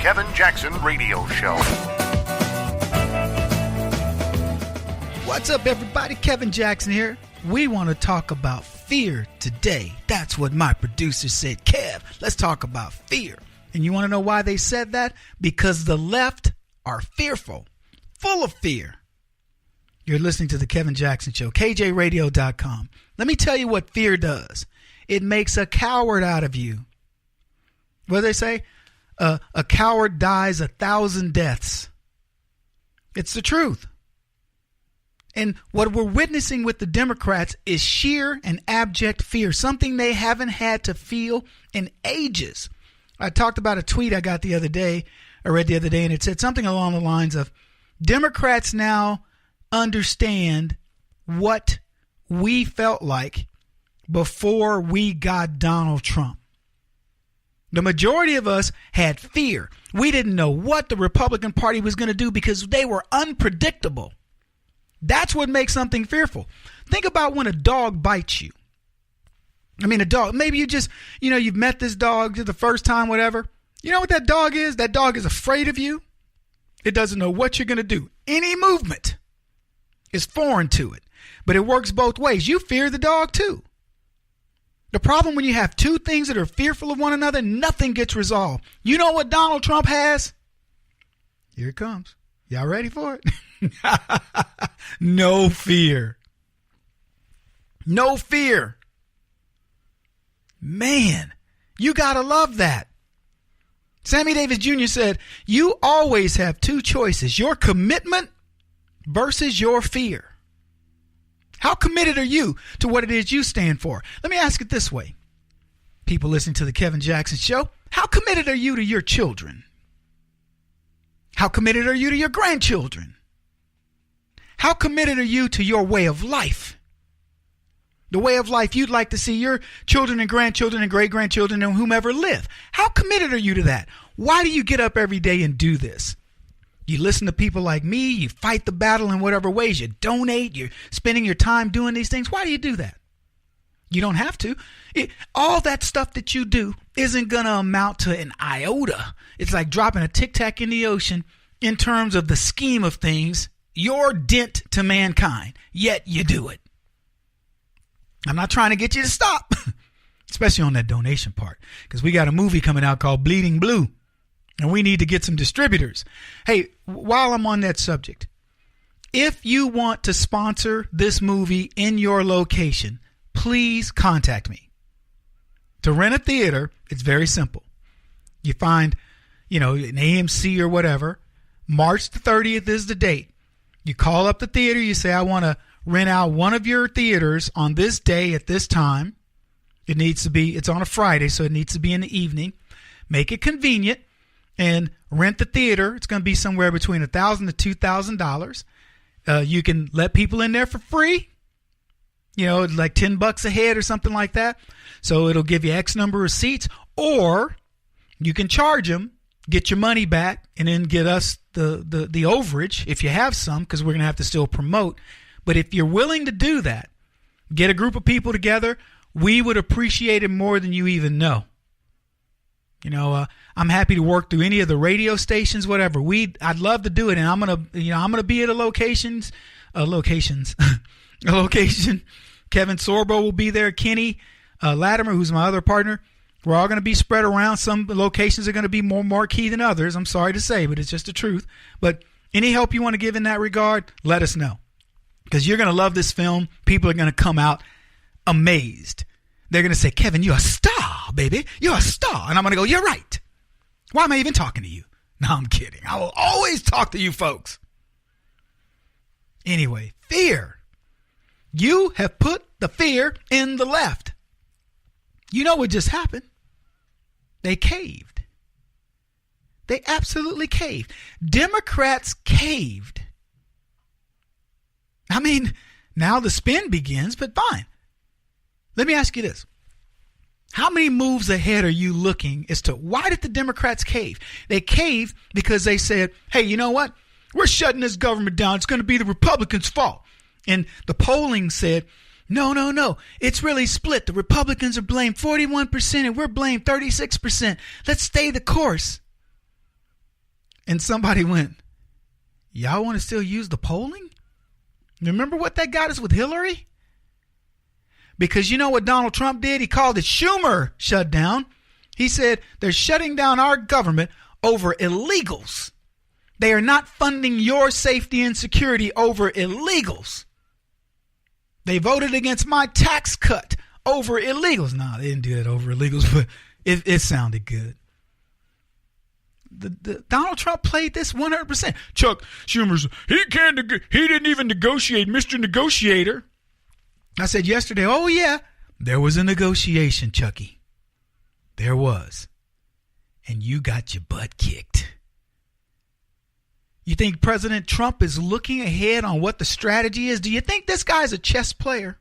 Kevin Jackson Radio Show. What's up, everybody? Kevin Jackson here. We want to talk about fear today. That's what my producer said. Kev, let's talk about fear. And you want to know why they said that? Because the left are fearful, full of fear. You're listening to the Kevin Jackson Show, kjradio.com. Let me tell you what fear does. It makes a coward out of you. What do they say? A coward dies 1,000 deaths. It's the truth. And what we're witnessing with the Democrats is sheer and abject fear, something they haven't had to feel in ages. I talked about a tweet I got the other day, I read the other day, and it said something along the lines of, Democrats now understand what we felt like before we got Donald Trump. The majority of us had fear. We didn't know what the Republican Party was going to do because they were unpredictable. That's what makes something fearful. Think about when a dog bites you. I mean, a dog, maybe you just, you've met this dog the first time, whatever. You know what that dog is? That dog is afraid of you. It doesn't know what you're going to do. Any movement is foreign to it, but it works both ways. You fear the dog too. The problem when you have two things that are fearful of one another, nothing gets resolved. You know what Donald Trump has? Here it comes. Y'all ready for it? No fear. No fear. Man, you got to love that. Sammy Davis Jr. said, you always have two choices, your commitment versus your fear. How committed are you to what it is you stand for? Let me ask it this way. People listening to the Kevin Jackson Show, how committed are you to your children? How committed are you to your grandchildren? How committed are you to your way of life? The way of life you'd like to see your children and grandchildren and great-grandchildren and whomever live. How committed are you to that? Why do you get up every day and do this? You listen to people like me, you fight the battle in whatever ways, you donate, you're spending your time doing these things. Why do you do that? You don't have to. All that stuff that you do isn't going to amount to an iota. It's like dropping a tic-tac in the ocean in terms of the scheme of things, your dent to mankind, yet you do it. I'm not trying to get you to stop, especially on that donation part, because we got a movie coming out called Bleeding Blue. And we need to get some distributors. Hey, while I'm on that subject, if you want to sponsor this movie in your location, please contact me. To rent a theater, it's very simple. You find, an AMC or whatever. March the 30th is the date. You call up the theater. You say, I want to rent out one of your theaters on this day at this time. It's on a Friday, so it needs to be in the evening. Make it convenient. And rent the theater. It's going to be somewhere between $1,000 to $2,000. You can let people in there for free, like $10 a head or something like that. So it'll give you X number of seats, or you can charge them, get your money back, and then get us the overage if you have some, because we're going to have to still promote. But if you're willing to do that, get a group of people together. We would appreciate it more than you even know. I'm happy to work through any of the radio stations, whatever. I'd love to do it, and I'm gonna be at a location. Kevin Sorbo will be there. Kenny Latimer, who's my other partner. We're all gonna be spread around. Some locations are gonna be more marquee than others. I'm sorry to say, but it's just the truth. But any help you want to give in that regard, let us know, because you're gonna love this film. People are gonna come out amazed. They're going to say, Kevin, you're a star, baby. You're a star. And I'm going to go, you're right. Why am I even talking to you? No, I'm kidding. I will always talk to you folks. Anyway, fear. You have put the fear in the left. You know what just happened? They caved. They absolutely caved. Democrats caved. I mean, now the spin begins, but fine. Let me ask you this. How many moves ahead are you looking as to why did the Democrats cave? They caved because they said, hey, you know what? We're shutting this government down. It's going to be the Republicans' fault. And the polling said, no. It's really split. The Republicans are blamed 41% and we're blamed 36%. Let's stay the course. And somebody went, y'all want to still use the polling? Remember what that got us with Hillary? Because you know what Donald Trump did? He called it Schumer shutdown. He said they're shutting down our government over illegals. They are not funding your safety and security over illegals. They voted against my tax cut over illegals. No, they didn't do that over illegals, but it sounded good. Donald Trump played this 100%. Chuck Schumer's, he didn't even negotiate, Mr. Negotiator. I said yesterday, oh yeah, there was a negotiation, Chucky. There was. And you got your butt kicked. You think President Trump is looking ahead on what the strategy is? Do you think this guy's a chess player?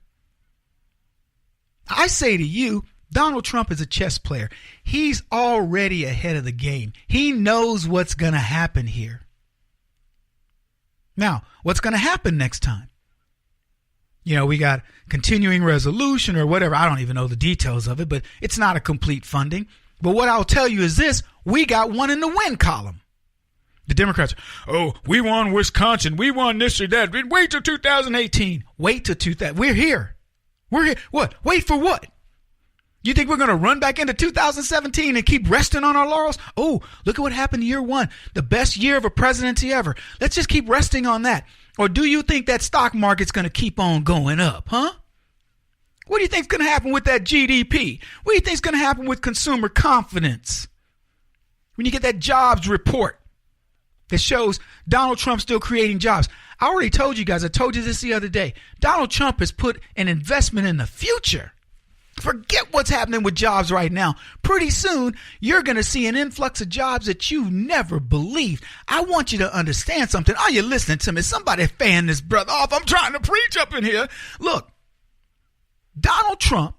I say to you, Donald Trump is a chess player. He's already ahead of the game. He knows what's going to happen here. Now, what's going to happen next time? You know, we got continuing resolution or whatever. I don't even know the details of it, but it's not a complete funding. But what I'll tell you is this. We got one in the win column. The Democrats, oh, we won Wisconsin. We won this or that. Wait till 2018. Wait till 2000. We're here. We're here. What? Wait for what? You think we're going to run back into 2017 and keep resting on our laurels? Oh, look at what happened year one. The best year of a presidency ever. Let's just keep resting on that. Or do you think that stock market's going to keep on going up, huh? What do you think's going to happen with that GDP? What do you think's going to happen with consumer confidence? When you get that jobs report that shows Donald Trump still creating jobs. I already told you guys, I told you this the other day. Donald Trump has put an investment in the future. Forget what's happening with jobs right now. Pretty soon, you're going to see an influx of jobs that you never believed. I want you to understand something. Are you listening to me? Somebody fan this brother off. I'm trying to preach up in here. Look, Donald Trump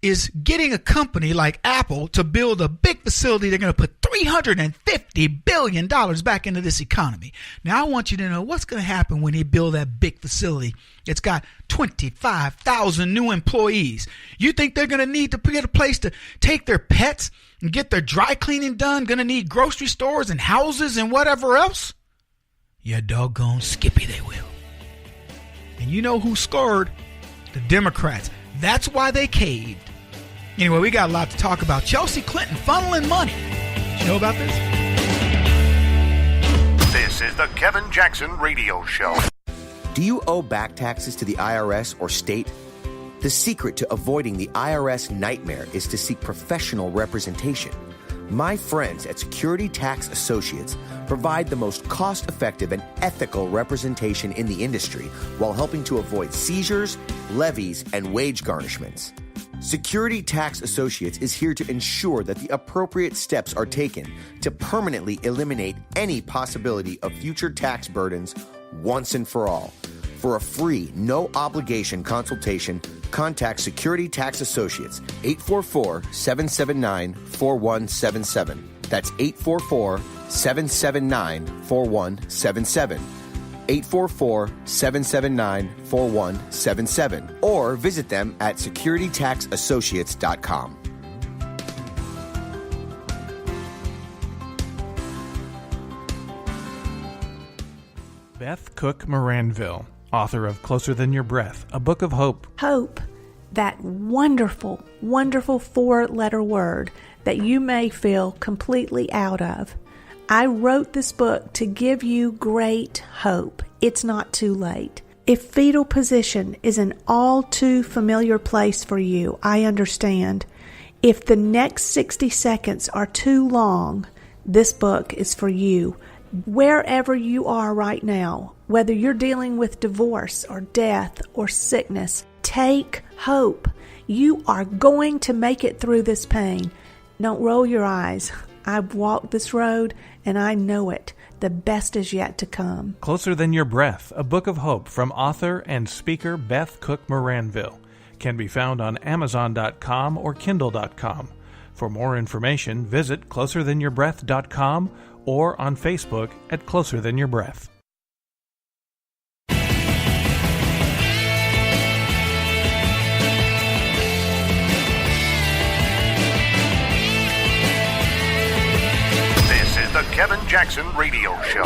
is getting a company like Apple to build a big facility. They're going to put $350 billion back into this economy. Now, I want you to know what's going to happen when they build that big facility. It's got 25,000 new employees. You think they're going to need to get a place to take their pets and get their dry cleaning done? Going to need grocery stores and houses and whatever else? Yeah, doggone Skippy, they will. And you know who scored? The Democrats. That's why they caved. Anyway, we got a lot to talk about. Chelsea Clinton funneling money. Did you know about this? This is the Kevin Jackson Radio Show. Do you owe back taxes to the IRS or state? The secret to avoiding the IRS nightmare is to seek professional representation. My friends at Security Tax Associates provide the most cost-effective and ethical representation in the industry while helping to avoid seizures, levies, and wage garnishments. Security Tax Associates is here to ensure that the appropriate steps are taken to permanently eliminate any possibility of future tax burdens once and for all. For a free, no-obligation consultation, contact Security Tax Associates, 844-779-4177. That's 844-779-4177. 844-779-4177. Or visit them at securitytaxassociates.com. Beth Cook Moranville, author of Closer Than Your Breath, a book of hope. Hope, that wonderful, wonderful four-letter word that you may feel completely out of. I wrote this book to give you great hope. It's not too late. If fetal position is an all too familiar place for you, I understand. If the next 60 seconds are too long, this book is for you. Wherever you are right now, whether you're dealing with divorce or death or sickness, take hope. You are going to make it through this pain. Don't roll your eyes. I've walked this road and I know it. The best is yet to come. Closer Than Your Breath, a book of hope from author and speaker Beth Cook Moranville. Can be found on Amazon.com or Kindle.com. For more information, visit closerthanyourBreath.com or on Facebook at Closer Than Your Breath. This is the Kevin Jackson Radio Show.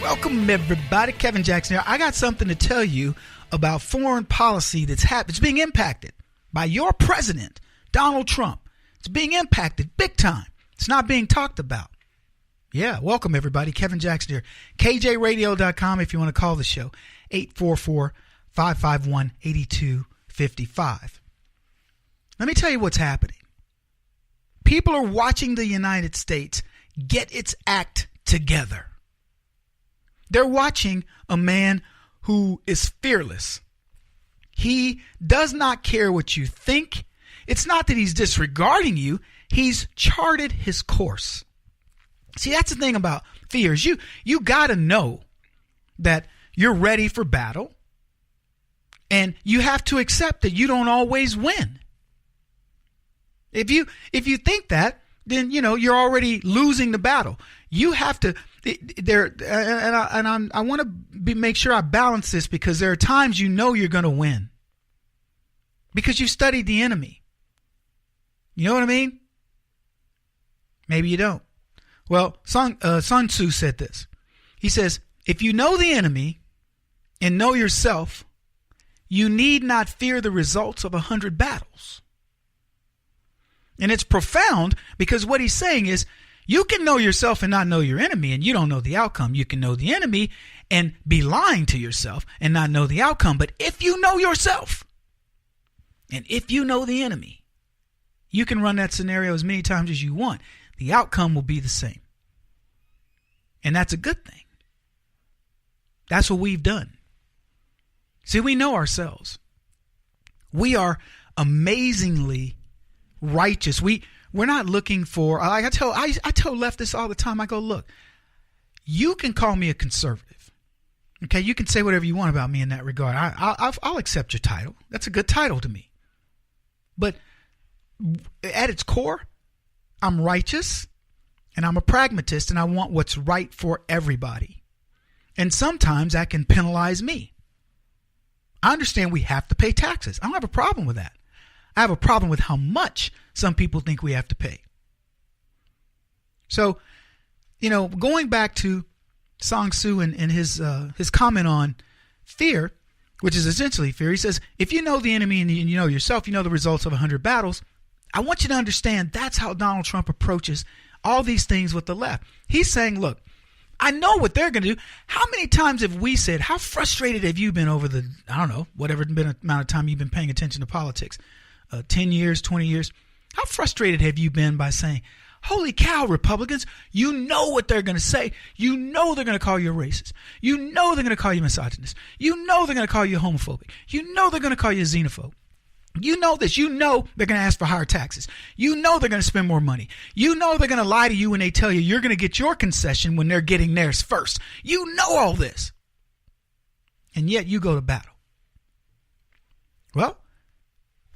Welcome, everybody. Kevin Jackson here. I got something to tell you about foreign policy that's happening. It's being impacted by your president, Donald Trump. It's being impacted big time. It's not being talked about. Yeah, welcome, everybody. Kevin Jackson here. kjradio.com if you want to call the show. 844-551-8255. Let me tell you what's happening. People are watching the United States get its act together. They're watching a man who is fearless. He does not care what you think. It's not that he's disregarding you. He's charted his course. See, that's the thing about fears. You got to know that you're ready for battle, and you have to accept that you don't always win. If you think that, then you're already losing the battle. You have to I want to make sure I balance this, because there are times you're going to win because you studied the enemy. You know what I mean? Maybe you don't. Well, Sun Tzu said this. He says, if you know the enemy and know yourself, you need not fear the results of 100 battles. And it's profound, because what he's saying is, you can know yourself and not know your enemy, and you don't know the outcome. You can know the enemy and be lying to yourself and not know the outcome. But if you know yourself and if you know the enemy, you can run that scenario as many times as you want. The outcome will be the same. And that's a good thing. That's what we've done. See, we know ourselves. We are amazingly righteous. We're not looking for, I tell leftists all the time, I go, look, you can call me a conservative. Okay, you can say whatever you want about me in that regard. I'll accept your title. That's a good title to me. But at its core, I'm righteous and I'm a pragmatist, and I want what's right for everybody. And sometimes that can penalize me. I understand we have to pay taxes. I don't have a problem with that. I have a problem with how much some people think we have to pay. So, going back to Sun Tzu and his comment on fear, which is essentially fear, he says, if you know the enemy and you know yourself, you know the results of 100 battles. I want you to understand that's how Donald Trump approaches all these things with the left. He's saying, look, I know what they're going to do. How many times have we said, how frustrated have you been over the, whatever been amount of time you've been paying attention to politics? 10 years, 20 years. How frustrated have you been by saying, holy cow, Republicans, you know what they're going to say. You know they're going to call you a racist. You know they're going to call you misogynist. You know they're going to call you homophobic. You know they're going to call you a xenophobe. You know this. You know they're going to ask for higher taxes. You know they're going to spend more money. You know they're going to lie to you when they tell you you're going to get your concession when they're getting theirs first. You know all this. And yet you go to battle. Well,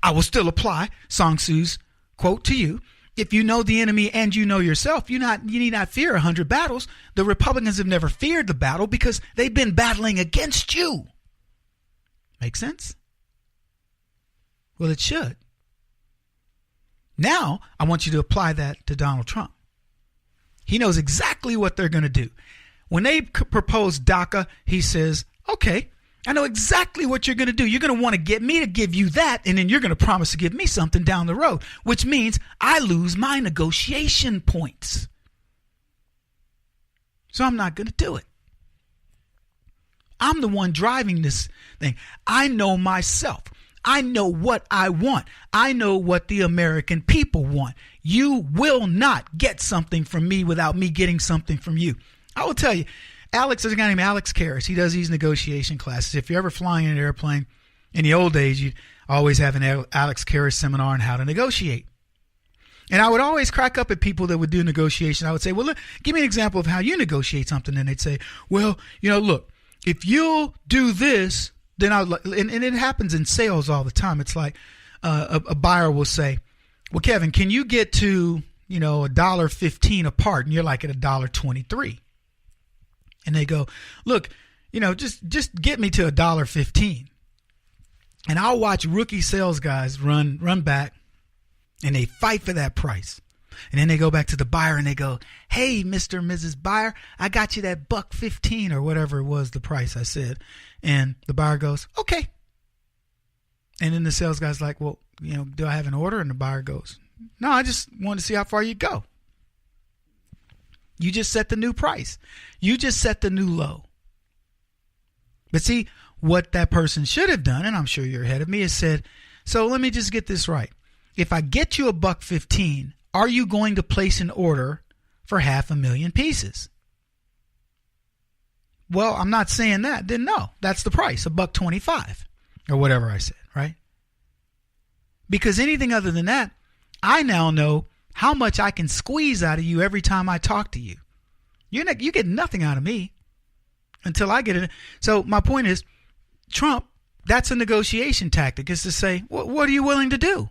I will still apply Sun Tzu's quote to you. If you know the enemy and you know yourself, you need not fear 100 battles. The Republicans have never feared the battle because they've been battling against you. Make sense? Well, it should. Now, I want you to apply that to Donald Trump. He knows exactly what they're going to do. When they propose DACA, he says, okay, I know exactly what you're going to do. You're going to want to get me to give you that, and then you're going to promise to give me something down the road, which means I lose my negotiation points. So I'm not going to do it. I'm the one driving this thing. I know myself. I know what I want. I know what the American people want. You will not get something from me without me getting something from you. I will tell you, there's a guy named Alex Karras. He does these negotiation classes. If you're ever flying in an airplane, in the old days, you'd always have an Alex Karras seminar on how to negotiate. And I would always crack up at people that would do negotiation. I would say, well, look, give me an example of how you negotiate something. And they'd say, well, look, if you'll do this, then and it happens in sales all the time. It's like a buyer will say, well, Kevin, can you get to, $1.15 a part? And you're like at $1.23. And they go, look, just get me to $1.15. And I'll watch rookie sales guys run back, and they fight for that price. And then they go back to the buyer and they go, hey, Mr. and Mrs. Buyer, I got you that $1.15 or whatever it was the price I said. And the buyer goes, okay. And then the sales guy's like, well, do I have an order? And the buyer goes, no, I just wanted to see how far you go. You just set the new price. You just set the new low. But see, what that person should have done, and I'm sure you're ahead of me, is said, so let me just get this right. If I get you a $1.15, are you going to place an order for 500,000 pieces? Well, I'm not saying that. Then no, that's the price, $1.25 or whatever I said, right? Because anything other than that, I now know how much I can squeeze out of you every time I talk to you. You get nothing out of me until I get it. So my point is, Trump, that's a negotiation tactic, is to say, what are you willing to do?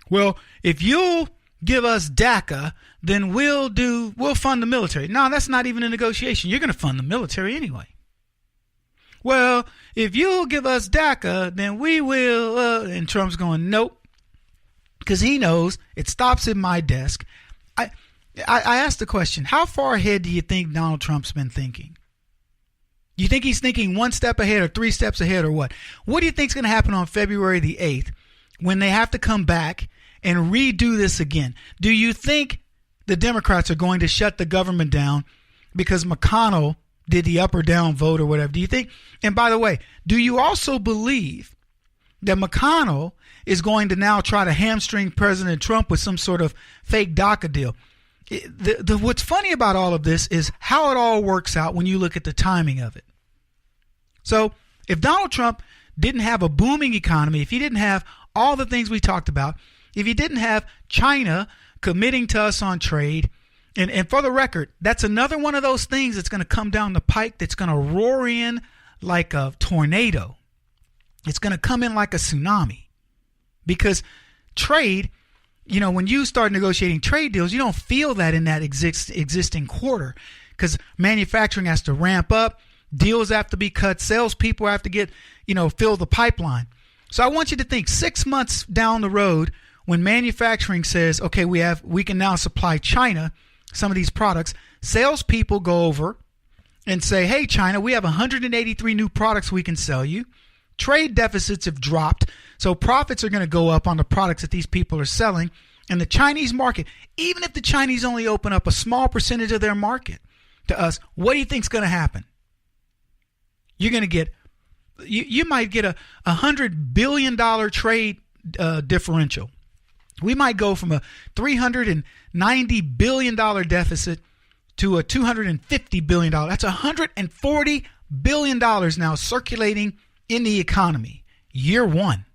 Well, if you'll give us DACA, then we'll fund the military. No, that's not even a negotiation. You're going to fund the military anyway. Well, if you'll give us DACA, then we will. And Trump's going, nope. Because he knows it stops at my desk. I asked the question, how far ahead do you think Donald Trump's been thinking? You think he's thinking one step ahead or 3 steps ahead or what? What do you think's going to happen on February the 8th when they have to come back and redo this again? Do you think the Democrats are going to shut the government down because McConnell did the up or down vote or whatever? Do you think? And by the way, do you also believe that McConnell is going to now try to hamstring President Trump with some sort of fake DACA deal? What's funny about all of this is how it all works out when you look at the timing of it. So if Donald Trump didn't have a booming economy, if he didn't have all the things we talked about, if he didn't have China committing to us on trade, and for the record, that's another one of those things that's going to come down the pike that's going to roar in like a tornado. It's going to come in like a tsunami. Because trade, when you start negotiating trade deals, you don't feel that in that existing quarter, because manufacturing has to ramp up, deals have to be cut, salespeople have to get, fill the pipeline. So I want you to think 6 months down the road when manufacturing says, okay, we can now supply China some of these products. Salespeople go over and say, hey, China, we have 183 new products we can sell you. Trade deficits have dropped, so profits are going to go up on the products that these people are selling. And the Chinese market, even if the Chinese only open up a small percentage of their market to us, what do you think is going to happen? You're going to get, you might get a $100 billion trade differential. We might go from a $390 billion deficit to a $250 billion. That's $140 billion now circulating in the economy, year one.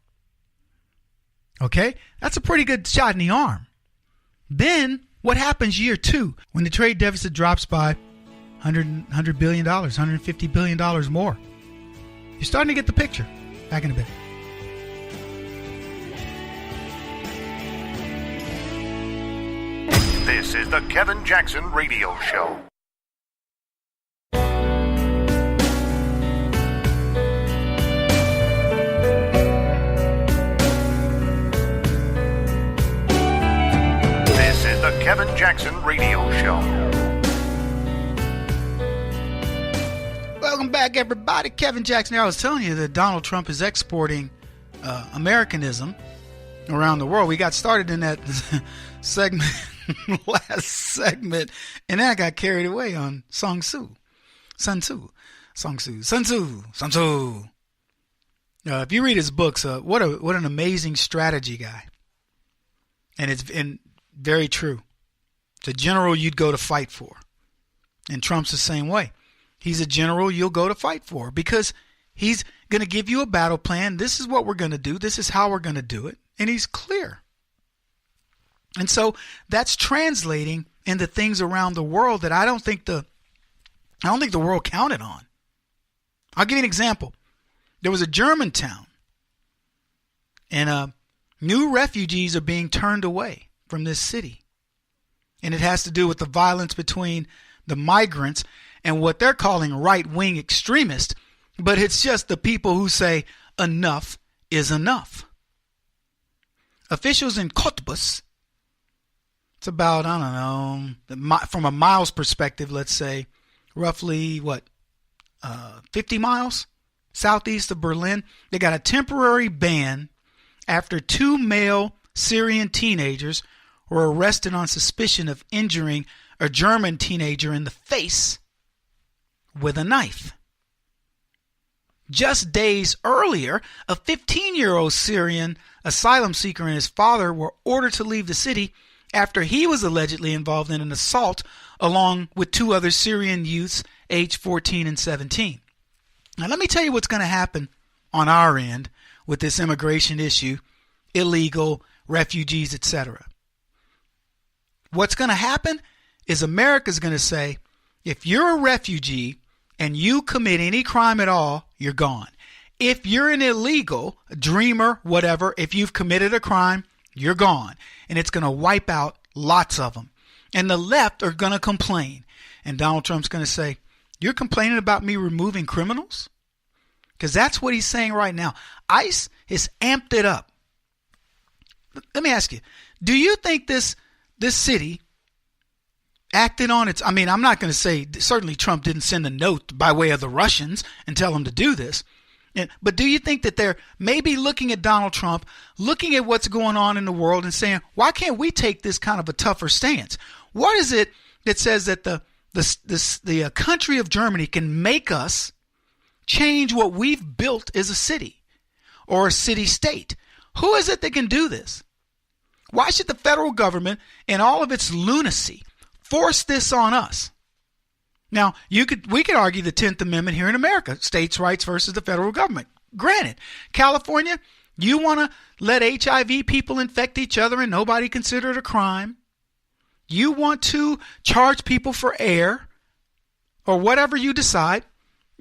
Okay? That's a pretty good shot in the arm. Then what happens year two when the trade deficit drops by $100 billion, $150 billion more? You're starting to get the picture. Back in a bit. This is the Kevin Jackson Radio Show. This is the Kevin Jackson Radio Show. Welcome back, everybody. Kevin Jackson here. I was telling you that Donald Trump is exporting Americanism around the world. We got started in that segment, last segment, and then I got carried away on Sun Tzu. If you read his books, what an amazing strategy guy, and it's very true. It's a general you'd go to fight for, and Trump's the same way. He's a general you'll go to fight for because he's going to give you a battle plan. This is what we're going to do. This is how we're going to do it. And he's clear. And so that's translating into things around the world that I don't think the world counted on. I'll give you an example. There was a German town, and new refugees are being turned away from this city. And it has to do with the violence between the migrants and what they're calling right-wing extremists. But it's just the people who say enough is enough. Officials in Cottbus, it's about, I don't know, from a miles perspective, let's say, roughly, 50 miles southeast of Berlin. They got a temporary ban after 2 male Syrian teenagers were arrested on suspicion of injuring a German teenager in the face with a knife. Just days earlier, a 15-year-old Syrian asylum seeker and his father were ordered to leave the city after he was allegedly involved in an assault along with 2 other Syrian youths aged 14 and 17. Now, let me tell you what's going to happen on our end with this immigration issue, illegal, refugees, etc. What's going to happen is America's going to say, if you're a refugee and you commit any crime at all, you're gone. If you're an illegal, a dreamer, whatever, if you've committed a crime, you're gone. And it's going to wipe out lots of them. And the left are going to complain. And Donald Trump's going to say, you're complaining about me removing criminals? Because that's what he's saying right now. ICE has amped it up. Let me ask you, do you think this city acted on its, I'm not going to say, certainly Trump didn't send a note by way of the Russians and tell them to do this. But do you think that they're maybe looking at Donald Trump, looking at what's going on in the world and saying, why can't we take this kind of a tougher stance? What is it that says that the country of Germany can make us change what we've built as a city or a city state? Who is it that can do this? Why should the federal government and all of its lunacy force this on us? Now, we could argue the 10th Amendment here in America, states' rights versus the federal government. Granted, California, you want to let HIV people infect each other and nobody consider it a crime. You want to charge people for air or whatever you decide.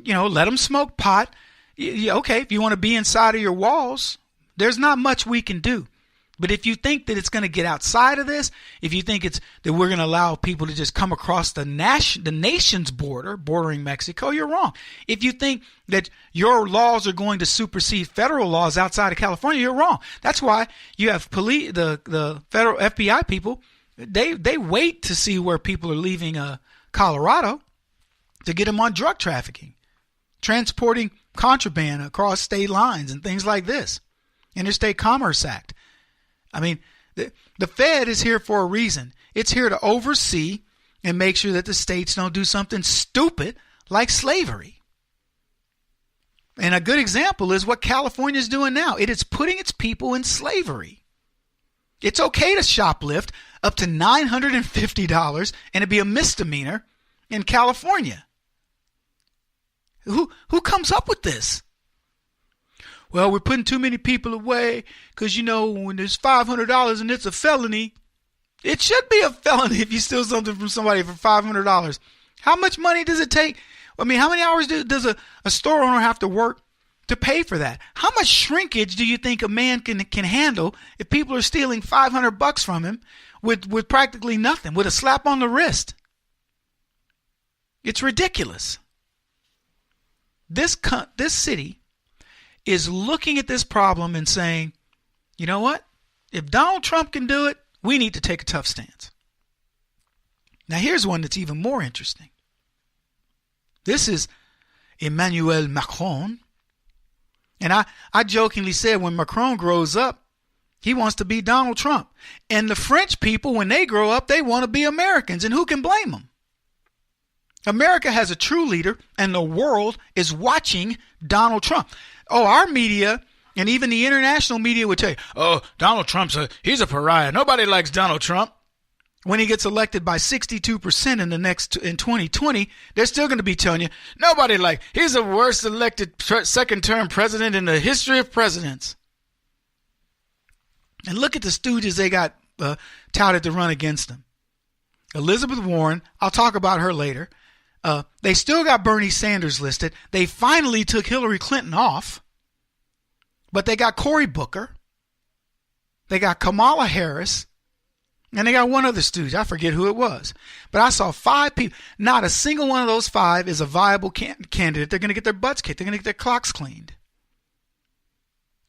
Let them smoke pot. Okay, if you want to be inside of your walls, there's not much we can do. But if you think that it's going to get outside of this, if you think that we're going to allow people to just come across the nation's bordering Mexico, you're wrong. If you think that your laws are going to supersede federal laws outside of California, you're wrong. That's why you have the federal FBI people. They wait to see where people are leaving Colorado to get them on drug trafficking, transporting contraband across state lines and things like this. Interstate Commerce Act. The Fed is here for a reason. It's here to oversee and make sure that the states don't do something stupid like slavery. And a good example is what California is doing now. It is putting its people in slavery. It's okay to shoplift up to $950 and it'd be a misdemeanor in California. Who comes up with this? Well, we're putting too many people away because, when there's $500 and it's a felony, it should be a felony if you steal something from somebody for $500. How much money does it take? How many hours does a store owner have to work to pay for that? How much shrinkage do you think a man can handle if people are stealing $500 from him with practically nothing, with a slap on the wrist? It's ridiculous. This city is looking at this problem and saying, you know what? If Donald Trump can do it, we need to take a tough stance. Now, here's one that's even more interesting. This is Emmanuel Macron. And I jokingly said when Macron grows up, he wants to be Donald Trump. And the French people, when they grow up, they want to be Americans. And who can blame them? America has a true leader, and the world is watching Donald Trump. Oh, our media and even the international media would tell you, oh, Donald Trump's he's a pariah. Nobody likes Donald Trump. When he gets elected by 62% in 2020, they're still going to be telling you, nobody he's the worst elected second-term president in the history of presidents. And look at the stooges they got touted to run against him. Elizabeth Warren, I'll talk about her later. They still got Bernie Sanders listed. They finally took Hillary Clinton off. But they got Cory Booker. They got Kamala Harris. And they got one other stooge. I forget who it was. But I saw 5 people. Not a single one of those 5 is a viable candidate. They're going to get their butts kicked. They're going to get their clocks cleaned.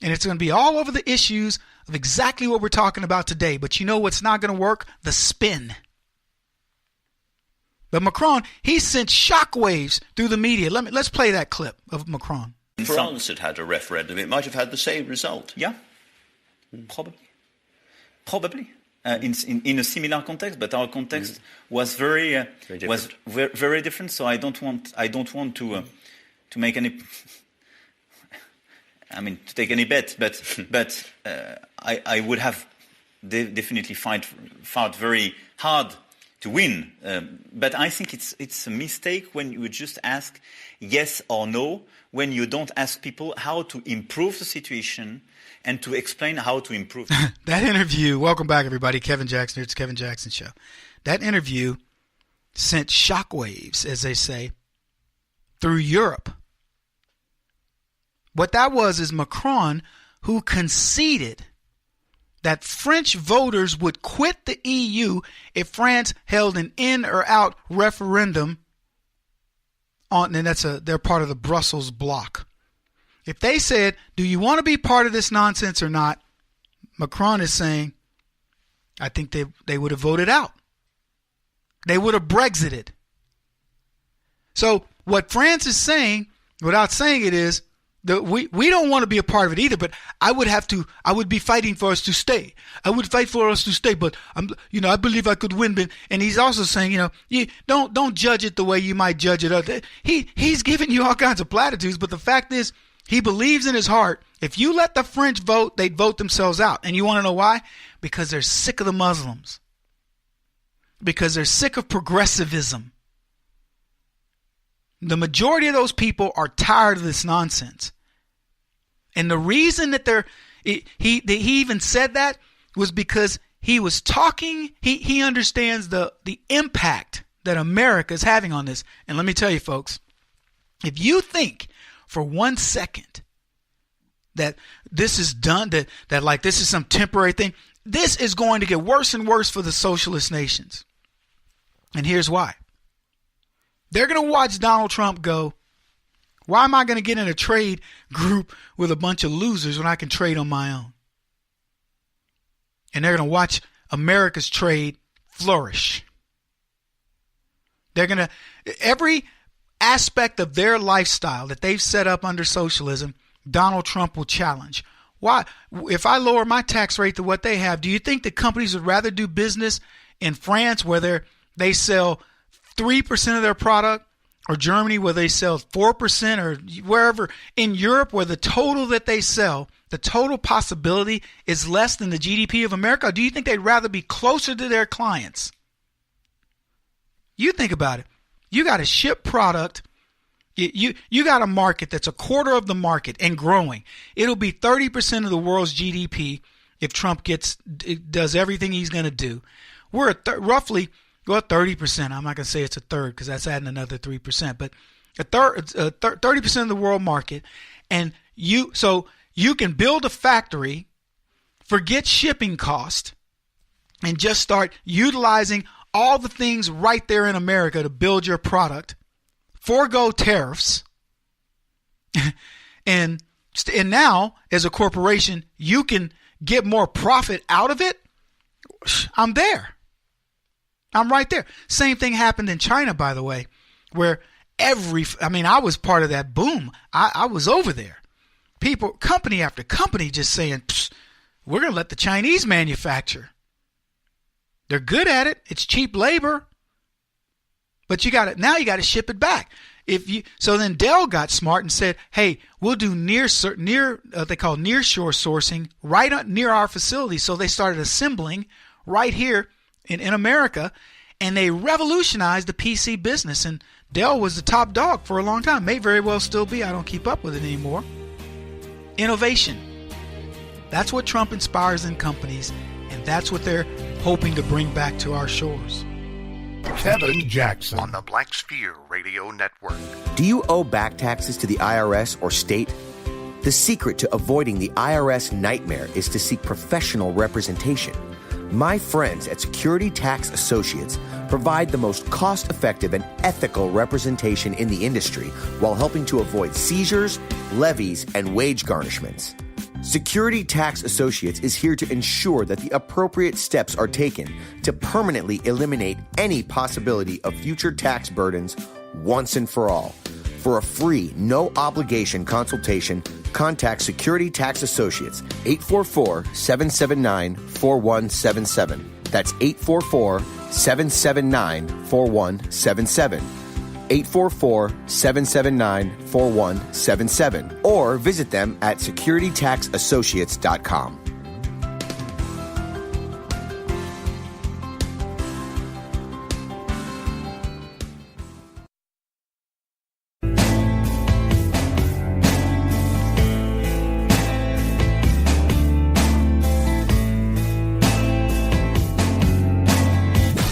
And it's going to be all over the issues of exactly what we're talking about today. But you know what's not going to work? The spin. But Macron, he sent shockwaves through the media. Let's play that clip of Macron. If France had a referendum, it might have had the same result. Yeah, probably. In a similar context, but our context was very different. So I don't want to make any. I mean, to take any bet, but I would have definitely fought very hard to win. But I think it's a mistake when you just ask yes or no, when you don't ask people how to improve the situation and to explain how to improve. That interview, welcome back everybody, Kevin Jackson here, it's Kevin Jackson Show. That interview sent shockwaves, as they say, through Europe. What that was is Macron, who conceded that French voters would quit the EU if France held an in or out referendum on, and they're part of the Brussels bloc. If they said, do you want to be part of this nonsense or not? Macron is saying, I think they would have voted out. They would have Brexited. So what France is saying, without saying it, is that we don't want to be a part of it either, but I would be fighting for us to stay. I would fight for us to stay, but I believe I could win. And he's also saying, don't judge it the way you might judge it. He's giving you all kinds of platitudes, but the fact is, he believes in his heart, if you let the French vote, they'd vote themselves out. And you want to know why? Because they're sick of the Muslims. Because they're sick of progressivism. The majority of those people are tired of this nonsense. And the reason that he even said that was because he was talking, he understands the impact that America is having on this. And let me tell you, folks, if you think for 1 second that this is done, that like this is some temporary thing, this is going to get worse and worse for the socialist nations. And here's why. They're going to watch Donald Trump go, why am I going to get in a trade group with a bunch of losers when I can trade on my own? And they're going to watch America's trade flourish. They're going to, every aspect of their lifestyle that they've set up under socialism, Donald Trump will challenge. Why? If I lower my tax rate to what they have, do you think the companies would rather do business in France where they sell 3% of their product, or Germany where they sell 4%, or wherever in Europe where the total that they sell, the total possibility is less than the GDP of America? Or do you think they'd rather be closer to their clients? You think about it. You got to ship product. You got a market that's a quarter of the market and growing. It'll be 30% of the world's GDP if Trump does everything he's going to do. We're at roughly 30%. I'm not going to say it's a third because that's adding another 3%, but 30% of the world market. And so you can build a factory, forget shipping cost, and just start utilizing all the things right there in America to build your product, forego tariffs, and now as a corporation you can get more profit out of it. I'm there. I'm right there. Same thing happened in China, by the way, where I was part of that boom. I was over there. People, company after company just saying, we're going to let the Chinese manufacture. They're good at it. It's cheap labor. But now you got to ship it back. So then Dell got smart and said, hey, we'll do they call nearshore sourcing right near our facility. So they started assembling right here in America, and they revolutionized the PC business. And Dell was the top dog for a long time. May very well still be. I don't keep up with it anymore. Innovation. That's what Trump inspires in companies, and that's what they're hoping to bring back to our shores. Kevin Jackson on the Black Sphere Radio Network. Do you owe back taxes to the IRS or state? The secret to avoiding the IRS nightmare is to seek professional representation. My friends at Security Tax Associates provide the most cost-effective and ethical representation in the industry while helping to avoid seizures, levies, and wage garnishments. Security Tax Associates is here to ensure that the appropriate steps are taken to permanently eliminate any possibility of future tax burdens once and for all. For a free, no-obligation consultation, contact Security Tax Associates, 844-779-4177. That's 844-779-4177. 844-779-4177. Or visit them at securitytaxassociates.com.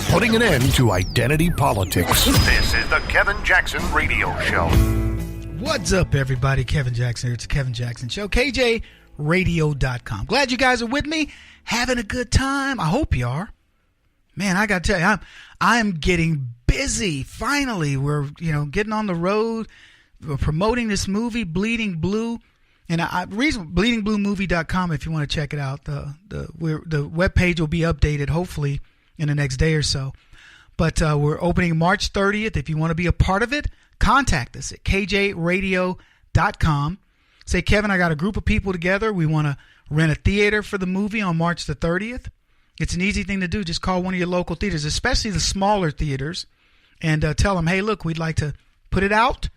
Putting an end to identity politics. This is the Kevin Jackson Radio Show. What's up, everybody? Kevin Jackson here. It's the Kevin Jackson Show. kjradio.com. Glad you guys are with me. Having a good time. I hope you are. Man, I got to tell you, I'm getting busy. Finally, we're getting on the road. We're promoting this movie, Bleeding Blue. And bleedingbluemovie.com if you want to check it out. The webpage will be updated hopefully in the next day or so. But we're opening March 30th. If you want to be a part of it, contact us at kjradio.com. Say, Kevin, I got a group of people together. We want to rent a theater for the movie on March the 30th. It's an easy thing to do. Just call one of your local theaters, especially the smaller theaters, and tell them, hey, look, we'd like to put it out.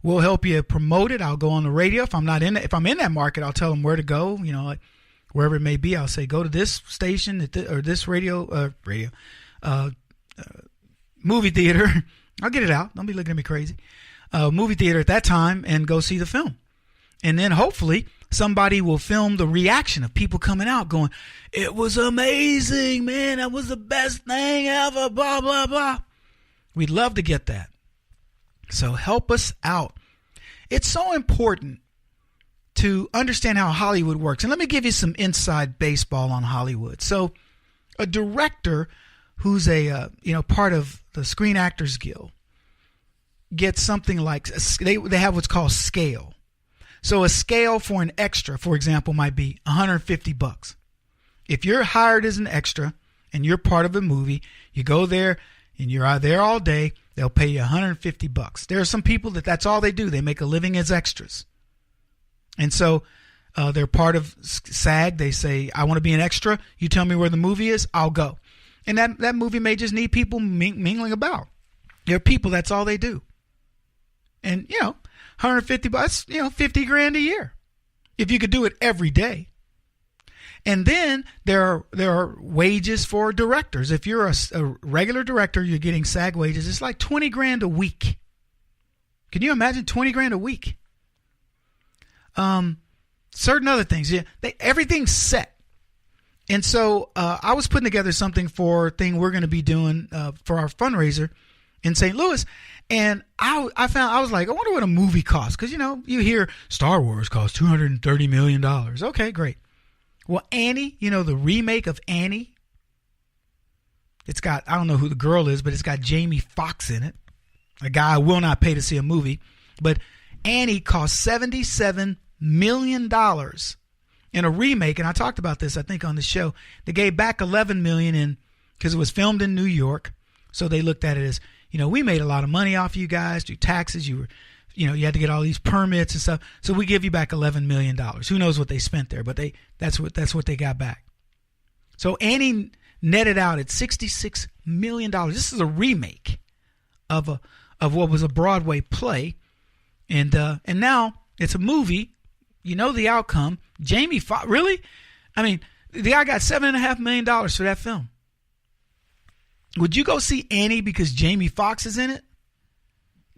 We'll help you promote it. I'll go on the radio. If I'm in that market, I'll tell them where to go, like wherever it may be. I'll say, go to this station or this movie theater. I'll get it out. Don't be looking at me crazy. Movie theater at that time and go see the film. And then hopefully somebody will film the reaction of people coming out going, it was amazing, man. That was the best thing ever, blah, blah, blah. We'd love to get that. So help us out. It's so important to understand how Hollywood works. And let me give you some inside baseball on Hollywood. So a director who's a part of the Screen Actors Guild gets something like, they have what's called scale. So a scale for an extra, for example, might be $150. If you're hired as an extra and you're part of a movie, you go there and you're out there all day, they'll pay you $150. There are some people that's all they do. They make a living as extras. And so they're part of SAG. They say, I want to be an extra. You tell me where the movie is, I'll go. And that movie may just need people mingling about. There are people, that's all they do. And, $150, $50,000 a year. If you could do it every day. And then there are wages for directors. If you're a regular director, you're getting SAG wages. It's like $20,000 a week. Can you imagine $20,000 a week? Certain other things. Yeah, everything's set. And so I was putting together something for a thing we're going to be doing for our fundraiser in St. Louis. And I was like, I wonder what a movie costs. Because, you hear Star Wars costs $230 million. Okay, great. Well, Annie, the remake of Annie, it's got, I don't know who the girl is, but it's got Jamie Foxx in it. A guy I will not pay to see a movie. But Annie cost $77 million in a remake. And I talked about this, I think, on the show. They gave back $11 million because it was filmed in New York. So they looked at it as, we made a lot of money off you guys through taxes. You were, you had to get all these permits and stuff. So we give you back $11 million. Who knows what they spent there, but that's what they got back. So Annie netted out at $66 million. This is a remake of what was a Broadway play. And now it's a movie. You know the outcome. Jamie Foxx, really? I mean, the guy got $7.5 million for that film. Would you go see Annie because Jamie Foxx is in it?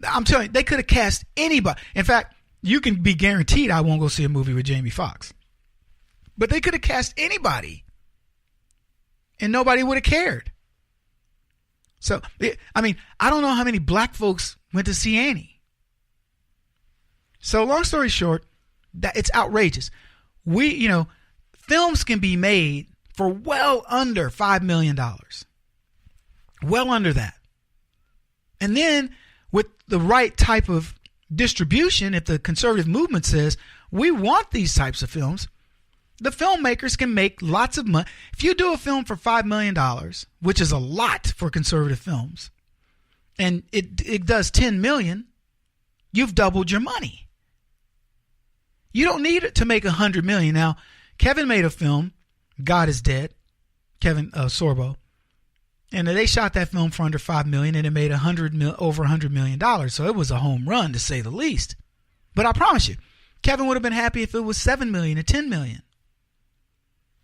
I'm telling you, they could have cast anybody. In fact, you can be guaranteed I won't go see a movie with Jamie Foxx. But they could have cast anybody. And nobody would have cared. So, I mean, I don't know how many black folks went to see Annie. So, long story short, it's outrageous. Films can be made for well under $5 million. Well under that. And then with the right type of distribution, if the conservative movement says, we want these types of films, the filmmakers can make lots of money. If you do a film for $5 million, which is a lot for conservative films, and it does $10 million, you've doubled your money. You don't need it to make $100 million. Now, Kevin made a film, God is Dead, Kevin Sorbo, and they shot that film for under $5 million, and it made over $100 million. So it was a home run, to say the least. But I promise you, Kevin would have been happy if it was $7 million or $10 million.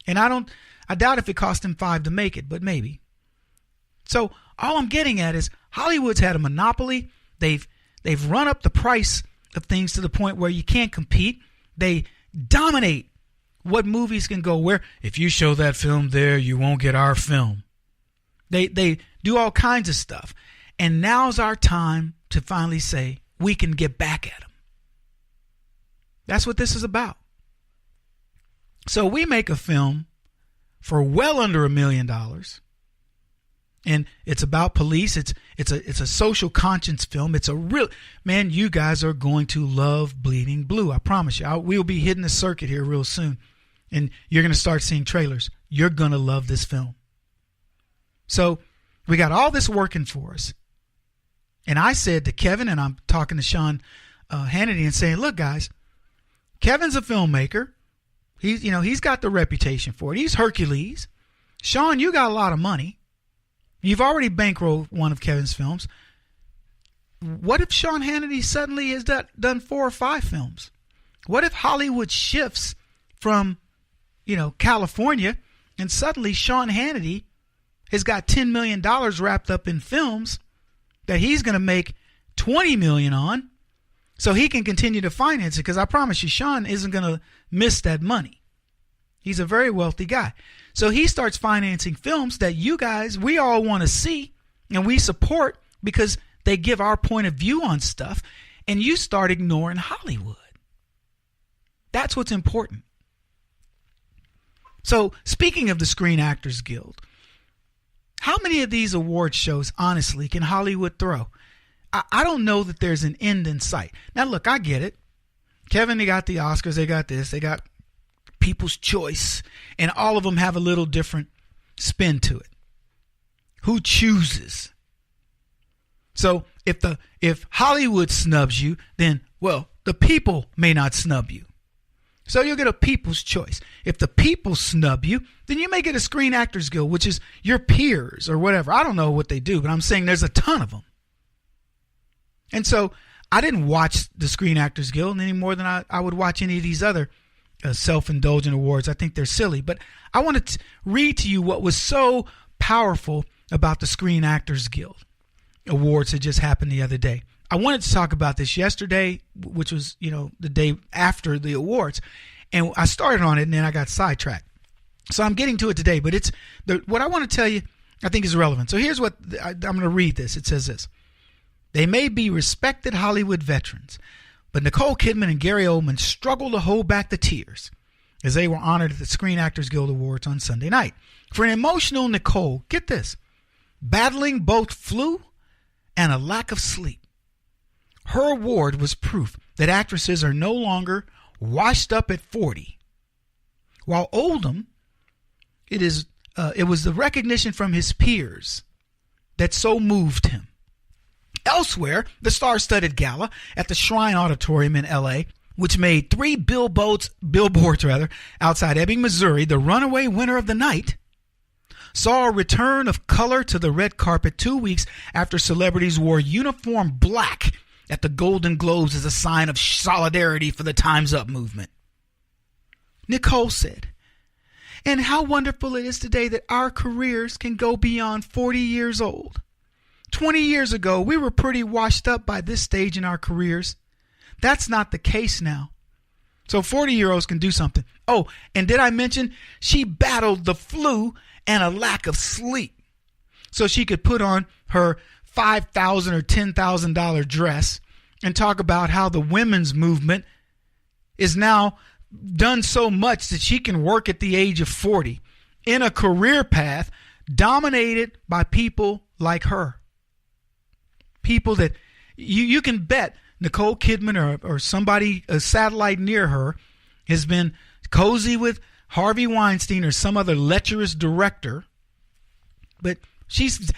And I doubt if it cost him $5 to make it, but maybe. So all I'm getting at is Hollywood's had a monopoly. They've run up the price of things to the point where you can't compete. They dominate what movies can go where. If you show that film there, you won't get our film. They do all kinds of stuff. And now's our time to finally say we can get back at them. That's what this is about. So we make a film for well under $1 million. And it's about police. It's a social conscience film. It's a real, man, you guys are going to love Bleeding Blue. I promise you. We'll be hitting the circuit here real soon. And you're going to start seeing trailers. You're going to love this film. So we got all this working for us. And I said to Kevin, and I'm talking to Sean Hannity and saying, look, guys, Kevin's a filmmaker. He's got the reputation for it. He's Hercules. Sean, you got a lot of money. You've already bankrolled one of Kevin's films. What if Sean Hannity suddenly has done 4 or 5 films? What if Hollywood shifts from, California, and suddenly Sean Hannity has got $10 million wrapped up in films that he's going to make $20 million on, so he can continue to finance it? Because I promise you, Sean isn't going to miss that money. He's a very wealthy guy. So he starts financing films that you guys, we all want to see and we support because they give our point of view on stuff, and you start ignoring Hollywood. That's what's important. So speaking of the Screen Actors Guild, how many of these award shows, honestly, can Hollywood throw? I don't know that there's an end in sight. Now, look, I get it. Kevin, they got the Oscars, they got this, they got People's Choice, and all of them have a little different spin to it. Who chooses? So if Hollywood snubs you, then, well, the people may not snub you. So you'll get a People's Choice. If the people snub you, then you may get a Screen Actors Guild, which is your peers or whatever. I don't know what they do, but I'm saying there's a ton of them. And so I didn't watch the Screen Actors Guild any more than I would watch any of these other self-indulgent awards. I think they're silly. But I want to read to you what was so powerful about the Screen Actors Guild awards that just happened the other day. I wanted to talk about this yesterday, which was, the day after the awards. And I started on it and then I got sidetracked. So I'm getting to it today. But what I want to tell you, I think is relevant. So here's what I'm going to read this. It says this. They may be respected Hollywood veterans, but Nicole Kidman and Gary Oldman struggled to hold back the tears as they were honored at the Screen Actors Guild Awards on Sunday night. For an emotional Nicole, get this, battling both flu and a lack of sleep. Her award was proof that actresses are no longer washed up at 40. While Oldham, it was the recognition from his peers that so moved him. Elsewhere, the star-studded gala at the Shrine Auditorium in L.A., which made 3 billboards outside Ebbing, Missouri, the runaway winner of the night, saw a return of color to the red carpet 2 weeks after celebrities wore uniform black at the Golden Globes as a sign of solidarity for the Time's Up movement. Nicole said, "And how wonderful it is today that our careers can go beyond 40 years old. 20 years ago, we were pretty washed up by this stage in our careers. That's not the case now. So 40-year-olds can do something. Oh, and did I mention she battled the flu and a lack of sleep so she could put on her $5,000 or $10,000 dress and talk about how the women's movement is now done so much that she can work at the age of 40 in a career path dominated by people like her. People that you can bet Nicole Kidman or somebody, a satellite near her, has been cozy with Harvey Weinstein or some other lecherous director. But she's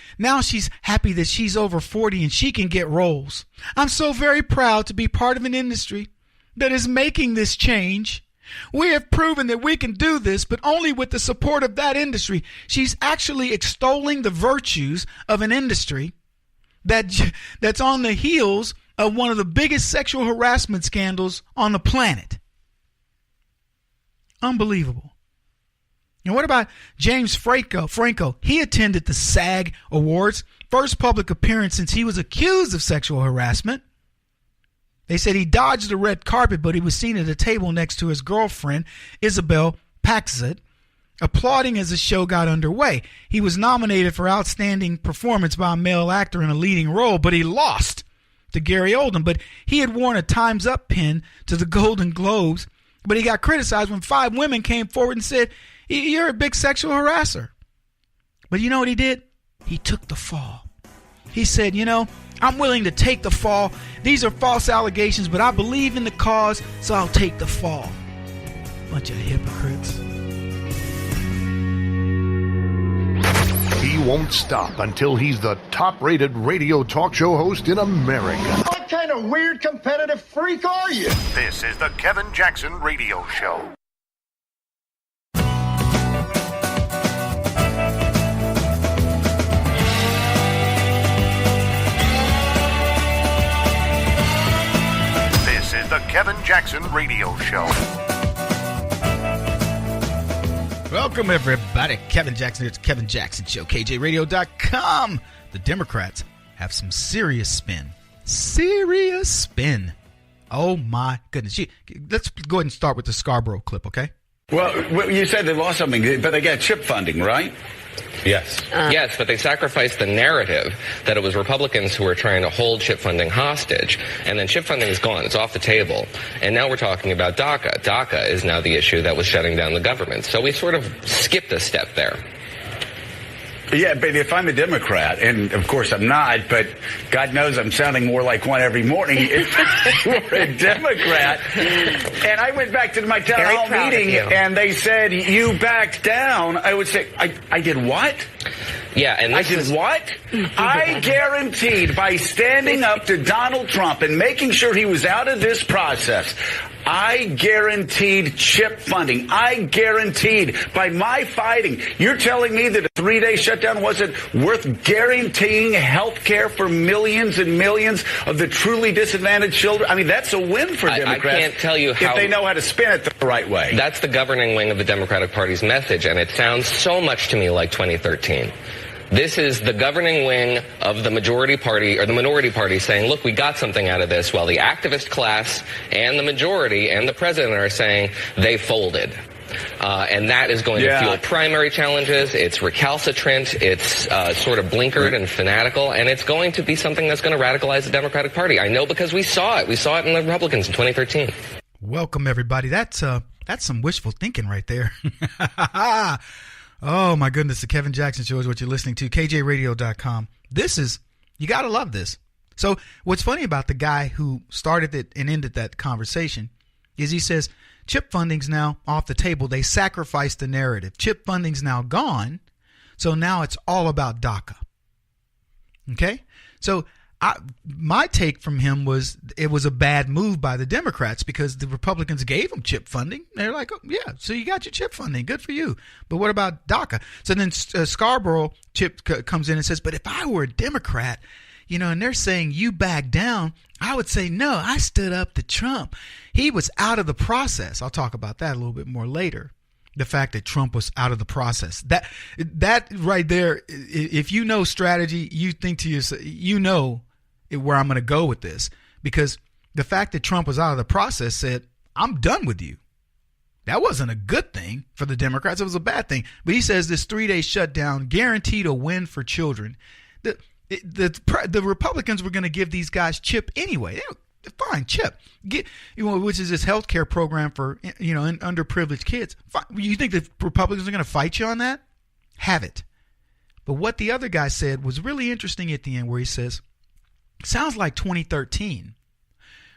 happy that she's over 40 and she can get roles. I'm so very proud to be part of an industry that is making this change. We have proven that we can do this, but only with the support of that industry. She's actually extolling the virtues of an industry that's on the heels of one of the biggest sexual harassment scandals on the planet. Unbelievable. And what about James Franco? He attended the SAG Awards, first public appearance since he was accused of sexual harassment. They said he dodged the red carpet, but he was seen at a table next to his girlfriend, Isabel Paxson, applauding as the show got underway. He was nominated for Outstanding Performance by a Male Actor in a Leading Role, but he lost to Gary Oldman. But he had worn a Time's Up pin to the Golden Globes, but he got criticized when 5 women came forward and said, "You're a big sexual harasser." But you know what he did? He took the fall. He said, I'm willing to take the fall. These are false allegations, but I believe in the cause, so I'll take the fall. Bunch of hypocrites. He won't stop until he's the top-rated radio talk show host in America. What kind of weird competitive freak are you? This is the Kevin Jackson Radio Show. This is the Kevin Jackson Radio Show. Welcome, everybody. Kevin Jackson. It's Kevin Jackson Show. kjradio.com. The Democrats have some serious spin. Serious spin. Oh, my goodness. Let's go ahead and start with the Scarborough clip, okay? Well, you said they lost something, but they got chip funding, right? Yes. Yes, but they sacrificed the narrative that it was Republicans who were trying to hold chip funding hostage. And then chip funding is gone. It's off the table. And now we're talking about DACA. DACA is now the issue that was shutting down the government. So we sort of skipped a step there. Yeah, but if I'm a Democrat, and of course I'm not, but God knows I'm sounding more like one every morning. If I were a Democrat, and I went back to my town hall meeting, and they said, you backed down, I would say, I did what? Yeah, and I did what? I guaranteed by standing up to Donald Trump and making sure he was out of this process, I guaranteed chip funding. I guaranteed by my fighting. You're telling me that a 3-day shutdown wasn't worth guaranteeing health care for millions and millions of the truly disadvantaged children? I mean, that's a win for Democrats. I can't tell you how, if they know how to spin it the right way. That's the governing wing of the Democratic Party's message, and it sounds so much to me like 2013. This is the governing wing of the majority party or the minority party saying, look, we got something out of this, while the activist class and the majority and the president are saying they folded. And that is going to fuel primary challenges. It's recalcitrant. It's sort of blinkered and fanatical. And it's going to be something that's going to radicalize the Democratic Party. I know because we saw it. We saw it in the Republicans in 2013. Welcome, everybody. That's some wishful thinking right there. Oh, my goodness. The Kevin Jackson Show is what you're listening to. kjradio.com. You got to love this. So what's funny about the guy who started it and ended that conversation is he says, chip funding's now off the table. They sacrificed the narrative. Chip funding's now gone. So now it's all about DACA. Okay? So my take from him was it was a bad move by the Democrats because the Republicans gave them chip funding. They're like, oh, yeah, so you got your chip funding. Good for you. But what about DACA? So then Scarborough Chip comes in and says, but if I were a Democrat, and they're saying you back down, I would say, no, I stood up to Trump. He was out of the process. I'll talk about that a little bit more later. The fact that Trump was out of the process. That right there, if you know strategy, you think to yourself, where I'm going to go with this, because the fact that Trump was out of the process said, I'm done with you. That wasn't a good thing for the Democrats. It was a bad thing. But he says this 3-day shutdown guaranteed a win for children. The Republicans were going to give these guys chip anyway. Fine, chip. Which is this health care program for underprivileged kids. Fine. You think the Republicans are going to fight you on that? Have it. But what the other guy said was really interesting at the end, where he says, sounds like 2013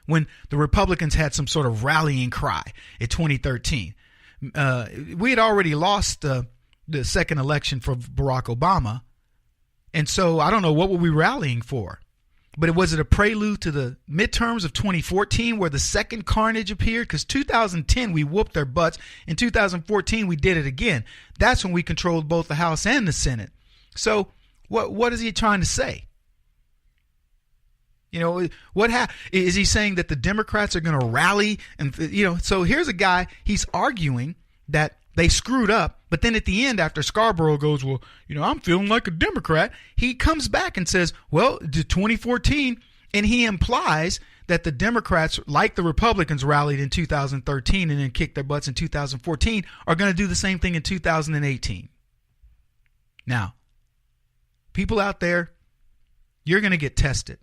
when the Republicans had some sort of rallying cry in 2013. we had already lost the second election for Barack Obama. And so I don't know, what were we rallying for? But was it a prelude to the midterms of 2014 where the second carnage appeared? Because 2010, we whooped their butts. In 2014, we did it again. That's when we controlled both the House and the Senate. So what is he trying to say? You know, is he saying that the Democrats are going to rally? And, you know, so here's a guy, he's arguing that they screwed up. But then at the end, after Scarborough goes, well, you know, I'm feeling like a Democrat, he comes back and says, well, 2014, and he implies that the Democrats, like the Republicans rallied in 2013 and then kicked their butts in 2014, are going to do the same thing in 2018. Now, people out there, you're going to get tested.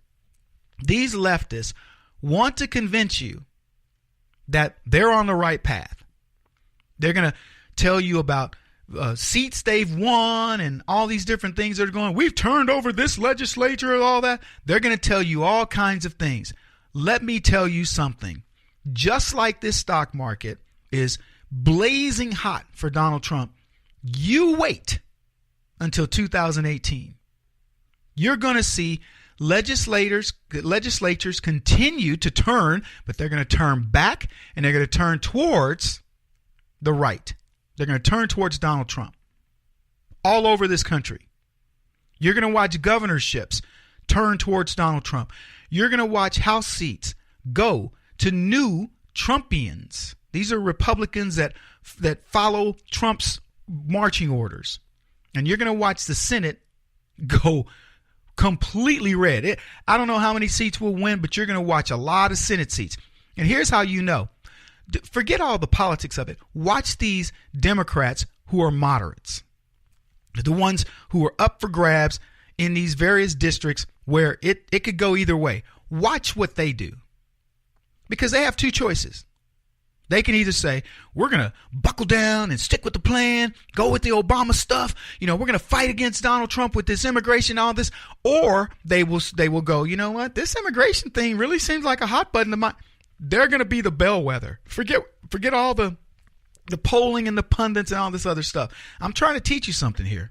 These leftists want to convince you that they're on the right path. They're going to tell you about seats they've won and all these different things that are going. We've turned over this legislature and all that. They're going to tell you all kinds of things. Let me tell you something. Just like this stock market is blazing hot for Donald Trump, you wait until 2018. You're going to see legislatures continue to turn, but they're going to turn back and they're going to turn towards the right. They're going to turn towards Donald Trump all over this country. You're going to watch governorships turn towards Donald Trump. You're going to watch House seats go to new Trumpians. These are Republicans that follow Trump's marching orders. And you're going to watch the Senate go completely red. I don't know how many seats will win, but you're going to watch a lot of Senate seats. And here's how you know. Forget all the politics of it. Watch these Democrats who are moderates, the ones who are up for grabs in these various districts where it could go either way. Watch what they do, because they have two choices. They can either say, we're going to buckle down and stick with the plan, go with the Obama stuff. You know, we're going to fight against Donald Trump with this immigration, all this. Or they will go, you know what? This immigration thing really seems like a hot button to my. They're going to be the bellwether. Forget all the polling and the pundits and all this other stuff. I'm trying to teach you something here.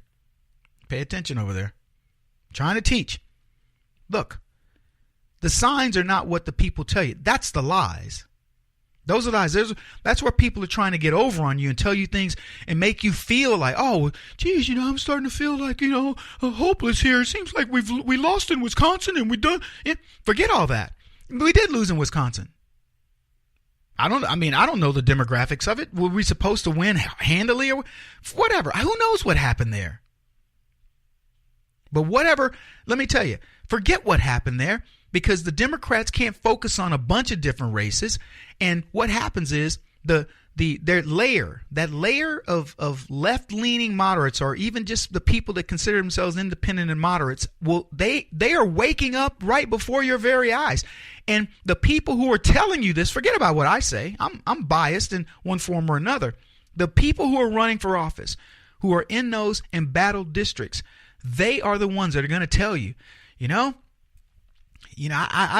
Pay attention over there. I'm trying to teach. Look, the signs are not what the people tell you. That's the lies. Those are lies. That's where people are trying to get over on you and tell you things and make you feel like, oh, geez, you know, I'm starting to feel like, you know, hopeless here. It seems like we lost in Wisconsin and we done. Yeah, forget all that. We did lose in Wisconsin. I don't know the demographics of it. Were we supposed to win handily or whatever? Who knows what happened there? But whatever, let me tell you, forget what happened there, because the Democrats can't focus on a bunch of different races. And what happens is that layer of left-leaning moderates, or even just the people that consider themselves independent and moderates, they are waking up right before your very eyes. And the people who are telling you this, forget about what I say. I'm biased in one form or another. The people who are running for office, who are in those embattled districts, they are the ones that are going to tell you, I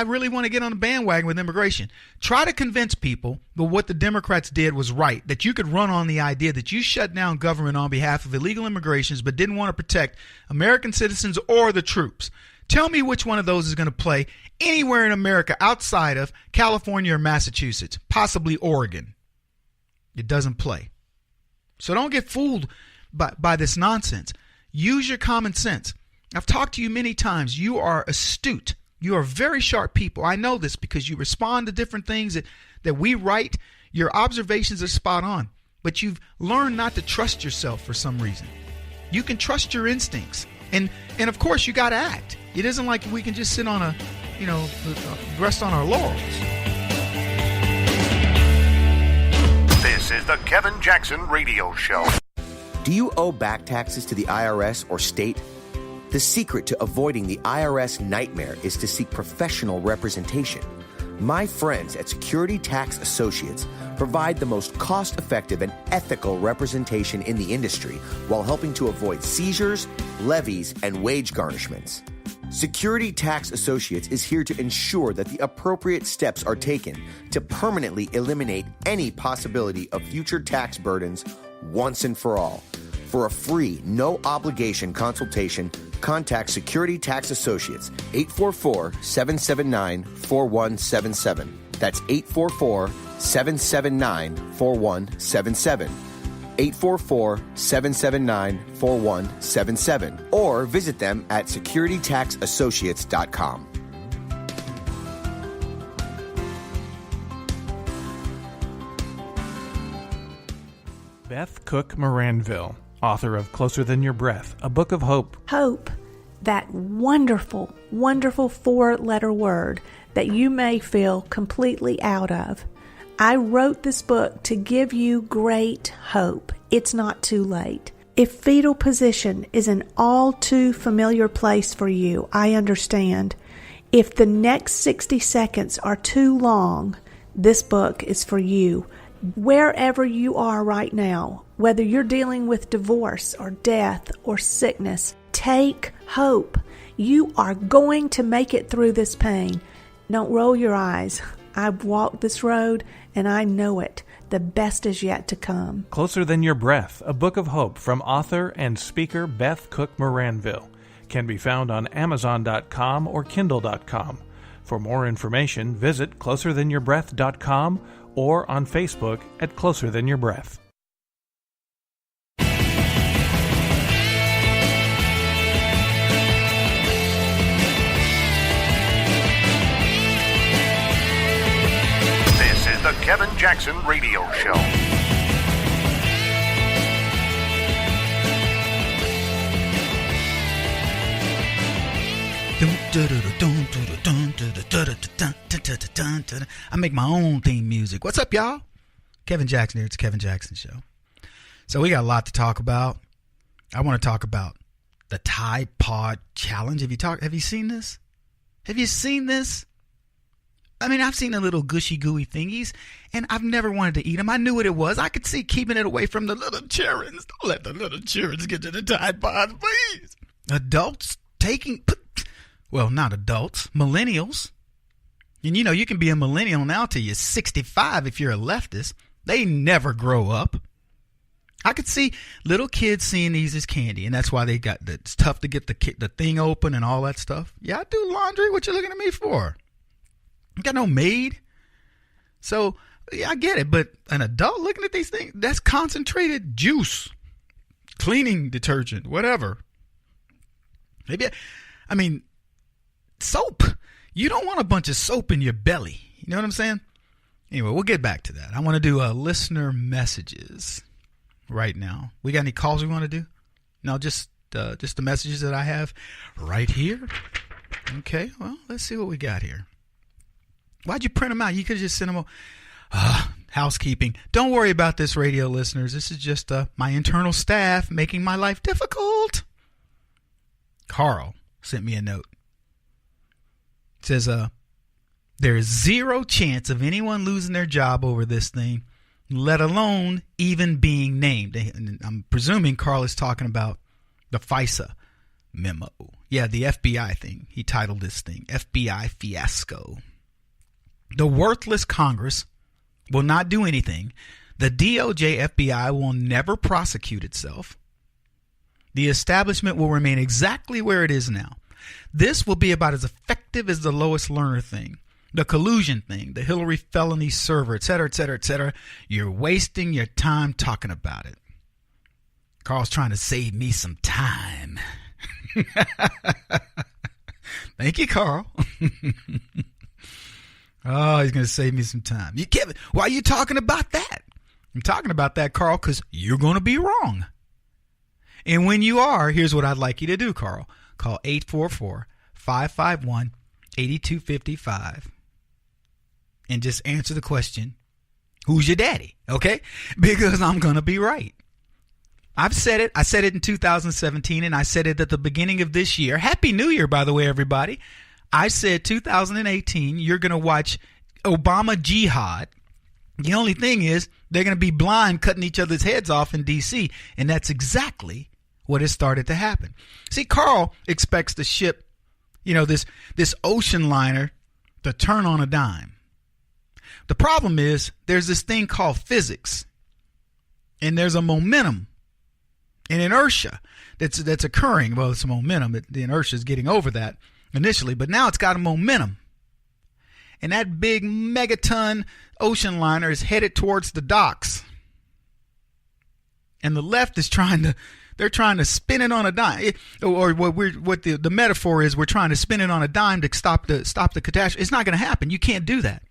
really want to get on the bandwagon with immigration. Try to convince people that what the Democrats did was right, that you could run on the idea that you shut down government on behalf of illegal immigrations but didn't want to protect American citizens or the troops. Tell me which one of those is going to play anywhere in America outside of California or Massachusetts, possibly Oregon. It doesn't play. So don't get fooled by this nonsense. Use your common sense. I've talked to you many times. You are astute. You are very sharp people. I know this because you respond to different things that we write. Your observations are spot on. But you've learned not to trust yourself for some reason. You can trust your instincts. And of course, you got to act. It isn't like we can just sit on rest on our laurels. This is the Kevin Jackson Radio Show. Do you owe back taxes to the IRS or state? The secret to avoiding the IRS nightmare is to seek professional representation. My friends at Security Tax Associates provide the most cost-effective and ethical representation in the industry while helping to avoid seizures, levies, and wage garnishments. Security Tax Associates is here to ensure that the appropriate steps are taken to permanently eliminate any possibility of future tax burdens once and for all. For a free, no-obligation consultation, contact Security Tax Associates, 844-779-4177. That's 844-779-4177. 844-779-4177. Or visit them at securitytaxassociates.com. Beth Cook Moranville, author of Closer Than Your Breath, a book of hope. Hope, that wonderful, wonderful 4-letter word that you may feel completely out of. I wrote this book to give you great hope. It's not too late. If fetal position is an all too familiar place for you, I understand. If the next 60 seconds are too long, this book is for you. Wherever you are right now, whether you're dealing with divorce or death or sickness, take hope. You are going to make it through this pain. Don't roll your eyes. I've walked this road and I know it. The best is yet to come. Closer Than Your Breath, a book of hope from author and speaker Beth Cook Moranville, can be found on Amazon.com or Kindle.com. For more information, visit closerthanyourBreath.com or on Facebook at Closer Than Your Breath. This is the Kevin Jackson Radio Show. I make my own theme music. What's up, y'all? Kevin Jackson here. It's the Kevin Jackson Show. So we got a lot to talk about. I want to talk about the Tide Pod Challenge. Have you seen this? Have you seen this? I mean, I've seen the little gushy gooey thingies, and I've never wanted to eat them. I knew what it was. I could see keeping it away from the little children. Don't let the little children get to the Tide Pods, please. Adults taking... Well, not adults, millennials. And you know, you can be a millennial now till you're 65 if you're a leftist. They never grow up. I could see little kids seeing these as candy, and that's why it's tough to get the thing open and all that stuff. Yeah, I do laundry. What you looking at me for? I got no maid. So, yeah, I get it. But an adult looking at these things, that's concentrated juice, cleaning detergent, whatever. Maybe, I mean... soap. You don't want a bunch of soap in your belly. You know what I'm saying? Anyway, we'll get back to that. I want to do listener messages right now. We got any calls we want to do? No, just the messages that I have right here. Okay, well, let's see what we got here. Why'd you print them out? You could have just sent them housekeeping. Don't worry about this, radio listeners. This is just my internal staff making my life difficult. Carl sent me a note. It says, there is zero chance of anyone losing their job over this thing, let alone even being named. And I'm presuming Carl is talking about the FISA memo. Yeah, the FBI thing. He titled this thing, FBI Fiasco. The worthless Congress will not do anything. The DOJ FBI will never prosecute itself. The establishment will remain exactly where it is now. This will be about as effective as the Lois Lerner thing, the collusion thing, the Hillary felony server, et cetera, et cetera, et cetera. You're wasting your time talking about it. Carl's trying to save me some time. Thank you, Carl. Oh, he's going to save me some time. Kevin, why are you talking about that? I'm talking about that, Carl, because you're going to be wrong. And when you are, here's what I'd like you to do, Carl. Call 844-551-8255 and just answer the question, who's your daddy? Okay? Because I'm going to be right. I've said it. I said it in 2017, and I said it at the beginning of this year. Happy New Year, by the way, everybody. I said 2018, you're going to watch Obama Jihad. The only thing is they're going to be blind cutting each other's heads off in D.C., and that's exactly what has started to happen. See, Carl expects to ship, this ocean liner to turn on a dime. The problem is there's this thing called physics, and there's a momentum, an inertia that's occurring. Well, it's a momentum. The inertia is getting over that initially, but now it's got a momentum. And that big megaton ocean liner is headed towards the docks. And the left is trying to spin it on a dime. Or what the metaphor is, we're trying to spin it on a dime to stop the catastrophe. It's not going to happen. You can't do that.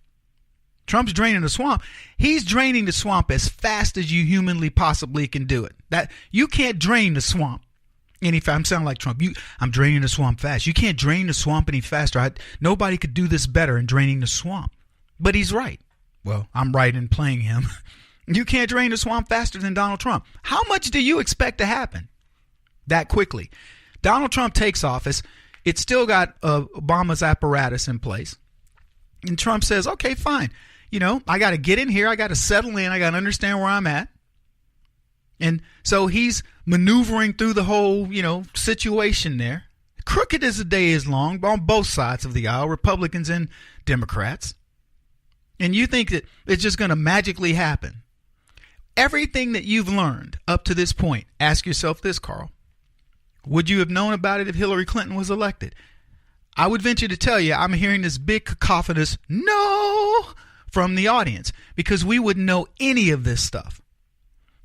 Trump's draining the swamp. He's draining the swamp as fast as you humanly possibly can do it. That you can't drain the swamp any faster. I'm sounding like Trump. I'm draining the swamp fast. You can't drain the swamp any faster. Nobody could do this better in draining the swamp. But he's right. Well, I'm right in playing him. You can't drain the swamp faster than Donald Trump. How much do you expect to happen that quickly? Donald Trump takes office. It's still got Obama's apparatus in place. And Trump says, okay, fine. I got to get in here. I got to settle in. I got to understand where I'm at. And so he's maneuvering through the whole, situation there. Crooked as the day is long on both sides of the aisle, Republicans and Democrats. And you think that it's just going to magically happen. Everything that you've learned up to this point, ask yourself this, Carl. Would you have known about it if Hillary Clinton was elected? I would venture to tell you I'm hearing this big cacophonous no from the audience because we wouldn't know any of this stuff.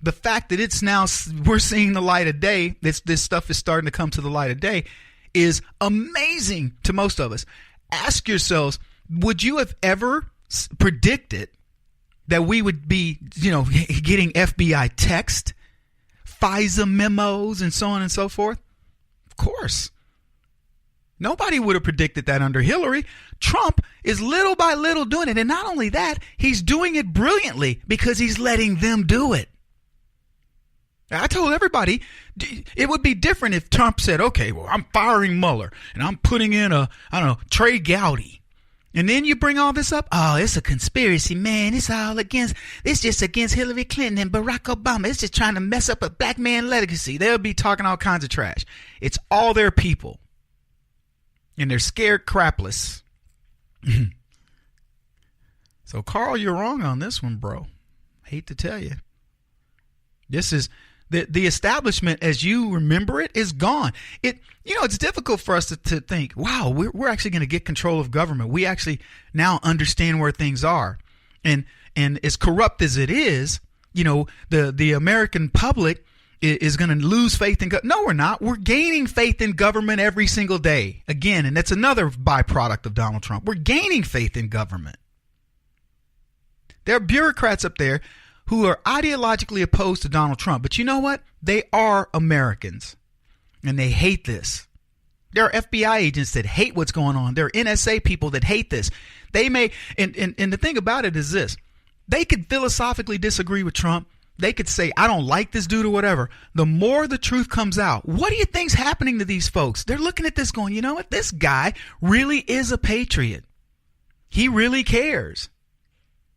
The fact that it's now we're seeing the light of day, this stuff is starting to come to the light of day, is amazing to most of us. Ask yourselves, would you have ever predicted that we would be, getting FBI text, FISA memos, and so on and so forth? Of course. Nobody would have predicted that under Hillary. Trump is little by little doing it. And not only that, he's doing it brilliantly because he's letting them do it. I told everybody it would be different if Trump said, okay, well, I'm firing Mueller and I'm putting in Trey Gowdy. And then you bring all this up. Oh, it's a conspiracy, man. It's just against Hillary Clinton and Barack Obama. It's just trying to mess up a black man legacy. They'll be talking all kinds of trash. It's all their people. And they're scared crapless. So, Carl, you're wrong on this one, bro. Hate to tell you. This is the establishment as you remember it is gone. It's difficult for us to think, wow, we're actually going to get control of government. We actually now understand where things are. And as corrupt as it is, the American public is going to lose faith in government. No, we're not. We're gaining faith in government every single day. Again, and that's another byproduct of Donald Trump. We're gaining faith in government. There are bureaucrats up there who are ideologically opposed to Donald Trump. But you know what? They are Americans. And they hate this. There are FBI agents that hate what's going on. There are NSA people that hate this. They may, and the thing about it is this. They could philosophically disagree with Trump. They could say, I don't like this dude or whatever. The more the truth comes out, what do you think's happening to these folks? They're looking at this going, you know what? This guy really is a patriot. He really cares.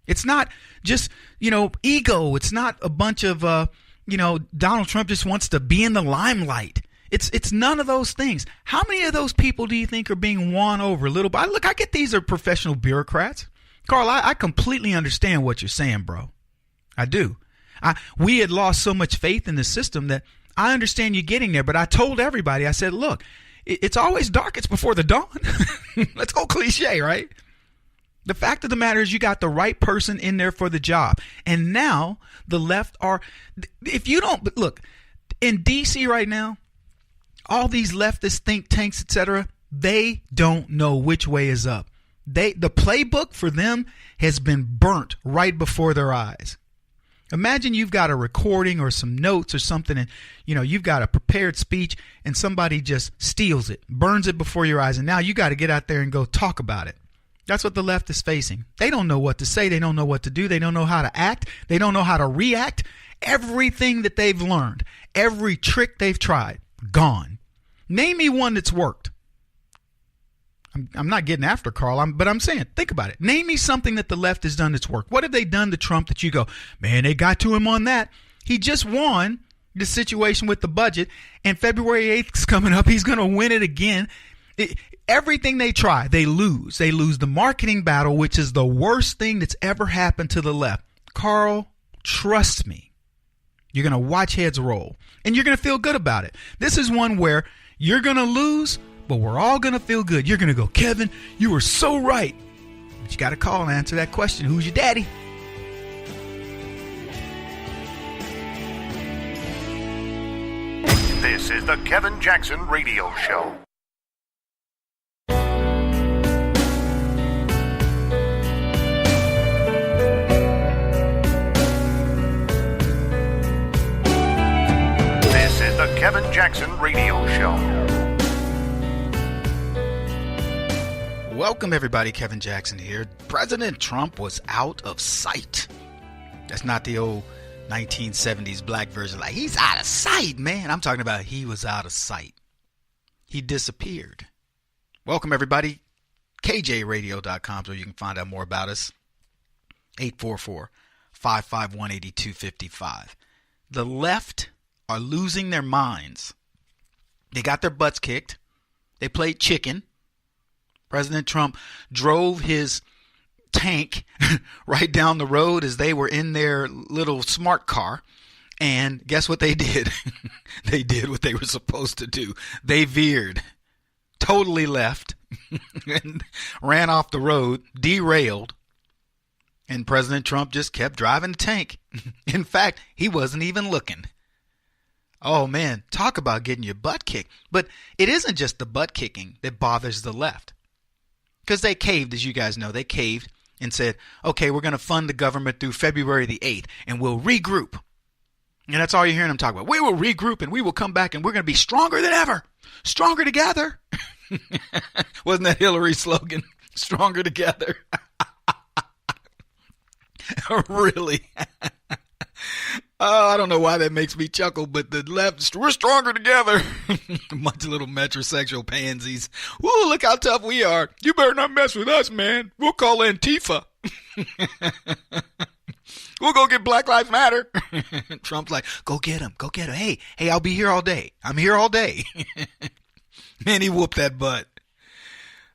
It's not just, ego. It's not a bunch of, Donald Trump just wants to be in the limelight. It's none of those things. How many of those people do you think are being won over little by? Look, I get these are professional bureaucrats. Carl, I completely understand what you're saying, bro. I do. We had lost so much faith in the system that I understand you getting there. But I told everybody, I said, look, it's always darkest before the dawn. Let's go cliche, right? The fact of the matter is you got the right person in there for the job. And now the left are, if you don't, look, in D.C. right now, all these leftist think tanks, etc., they don't know which way is up. The playbook for them has been burnt right before their eyes. Imagine you've got a recording or some notes or something and, you've got a prepared speech and somebody just steals it, burns it before your eyes. And now you got to get out there and go talk about it. That's what the left is facing. They don't know what to say. They don't know what to do. They don't know how to act. They don't know how to react. Everything that they've learned, every trick they've tried, gone. Name me one that's worked. I'm not getting after Carl, but I'm saying, think about it. Name me something that the left has done that's worked. What have they done to Trump that you go, man, they got to him on that? He just won the situation with the budget, and February 8th is coming up. He's going to win it again. Everything they try, they lose. They lose the marketing battle, which is the worst thing that's ever happened to the left. Carl, trust me. You're going to watch heads roll, and you're going to feel good about it. This is one where you're going to lose, but we're all going to feel good. You're going to go, Kevin, you were so right. But you got to call and answer that question. Who's your daddy? This is the Kevin Jackson Radio Show. This is the Kevin Jackson Radio Show. Welcome, everybody. Kevin Jackson here. President Trump was out of sight. That's not the old 1970s black version, like he's out of sight, man. I'm talking about he was out of sight. He disappeared. Welcome, everybody. kjradio.com, so you can find out more about us. 844-551-8255. The left are losing their minds. They got their butts kicked. They played chicken. President Trump drove his tank right down the road as they were in their little smart car. And guess what they did? They did what they were supposed to do. They veered, totally left, and ran off the road, derailed. And President Trump just kept driving the tank. In fact, he wasn't even looking. Oh, man, talk about getting your butt kicked. But it isn't just the butt kicking that bothers the left. Because they caved, as you guys know, they caved and said, okay, we're going to fund the government through February the 8th, and we'll regroup. And that's all you're hearing them talk about. We will regroup, and we will come back, and we're going to be stronger than ever. Stronger together. Wasn't that Hillary's slogan? Stronger together. Really? Oh, I don't know why that makes me chuckle, but the left, we're stronger together. A bunch of little metrosexual pansies. Woo, look how tough we are. You better not mess with us, man. We'll call Antifa. We'll go get Black Lives Matter. Trump's like, go get him. Go get him. Hey, I'll be here all day. I'm here all day. Man, he whooped that butt.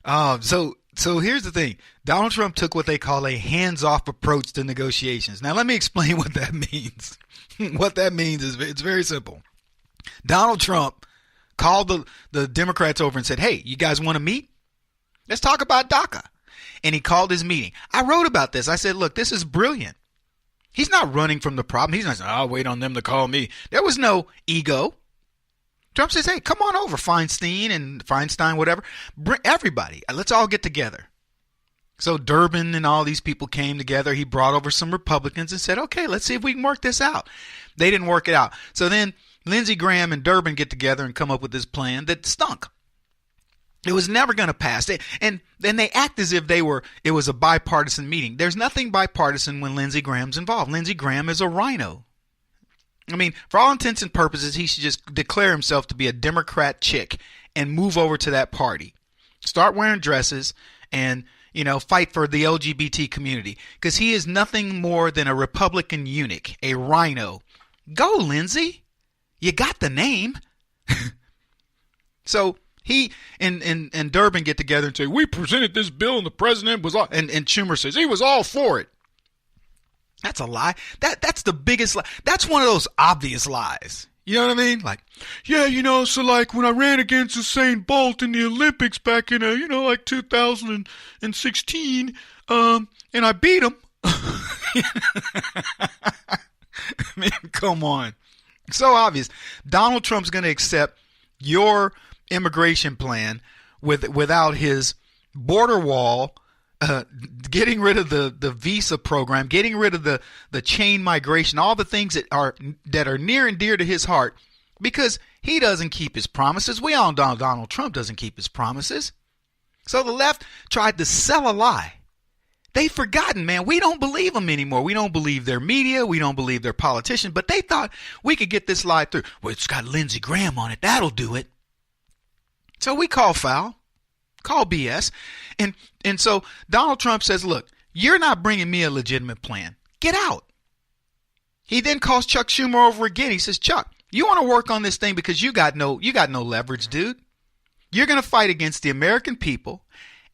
So here's the thing. Donald Trump took what they call a hands-off approach to negotiations. Now, let me explain what that means. What that means is it's very simple. Donald Trump called the Democrats over and said, hey, you guys want to meet? Let's talk about DACA. And he called his meeting. I wrote about this. I said, look, this is brilliant. He's not running from the problem. He's not saying, I'll wait on them to call me. There was no ego. Trump says, hey, come on over, Feinstein, whatever. Bring everybody. Let's all get together. So Durbin and all these people came together. He brought over some Republicans and said, okay, let's see if we can work this out. They didn't work it out. So then Lindsey Graham and Durbin get together and come up with this plan that stunk. It was never going to pass. And then they act as if it was a bipartisan meeting. There's nothing bipartisan when Lindsey Graham's involved. Lindsey Graham is a rhino. I mean, for all intents and purposes, he should just declare himself to be a Democrat chick and move over to that party. Start wearing dresses and, fight for the LGBT community, because he is nothing more than a Republican eunuch, a rhino. Go, Lindsey. You got the name. So he and Durbin get together and say, we presented this bill and the president was all, and Schumer says he was all for it. That's a lie. That's the biggest lie. That's one of those obvious lies. You know what I mean? Like, yeah, so like when I ran against Usain Bolt in the Olympics back in, 2016, and I beat him. Man, come on. So obvious. Donald Trump's going to accept your immigration plan without his border wall, getting rid of the visa program, getting rid of the chain migration, all the things that are near and dear to his heart, because he doesn't keep his promises. We all know Donald Trump doesn't keep his promises. So the left tried to sell a lie. They've forgotten, man. We don't believe them anymore. We don't believe their media. We don't believe their politicians. But they thought we could get this lie through. Well, it's got Lindsey Graham on it. That'll do it. So we call foul. Call BS. And so Donald Trump says, look, you're not bringing me a legitimate plan. Get out. He then calls Chuck Schumer over again. He says, Chuck, you want to work on this thing because you got no leverage, dude. You're going to fight against the American people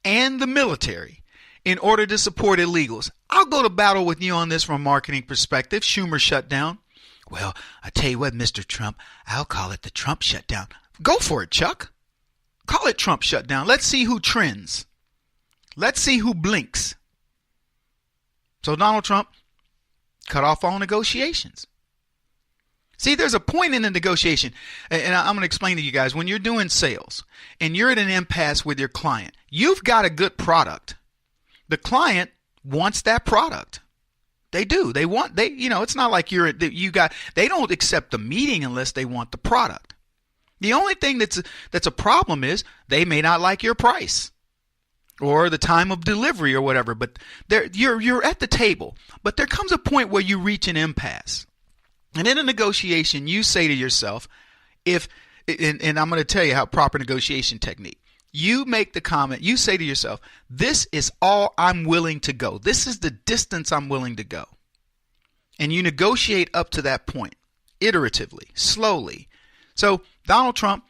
and the military in order to support illegals. I'll go to battle with you on this from a marketing perspective. Schumer shutdown. Well, I tell you what, Mr. Trump, I'll call it the Trump shutdown. Go for it, Chuck. Call it Trump shutdown. Let's see who trends. Let's see who blinks. So Donald Trump cut off all negotiations. See, there's a point in the negotiation, and I'm going to explain to you guys. When you're doing sales and you're at an impasse with your client, you've got a good product. The client wants that product. They do. It's not like they don't accept the meeting unless they want the product. The only thing that's a problem is they may not like your price or the time of delivery or whatever, but you're at the table. But there comes a point where you reach an impasse. And in a negotiation, you say to yourself, and I'm going to tell you how proper negotiation technique. You make the comment, you say to yourself, this is all I'm willing to go. This is the distance I'm willing to go. And you negotiate up to that point, iteratively, slowly. So Donald Trump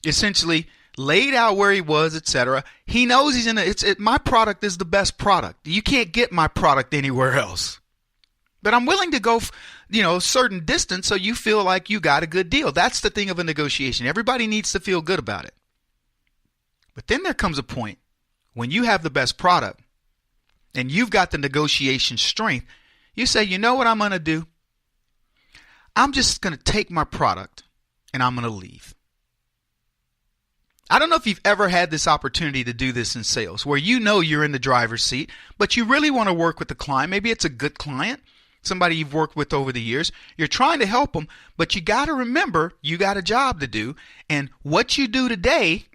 essentially laid out where he was, etc. He knows he's my product is the best product. You can't get my product anywhere else. But I'm willing to go, a certain distance so you feel like you got a good deal. That's the thing of a negotiation. Everybody needs to feel good about it. But then there comes a point when you have the best product and you've got the negotiation strength, you say, you know what I'm going to do? I'm just going to take my product and I'm going to leave. I don't know if you've ever had this opportunity to do this in sales where you're in the driver's seat, but you really want to work with the client. Maybe it's a good client, somebody you've worked with over the years. You're trying to help them, but you got to remember you got a job to do. And what you do today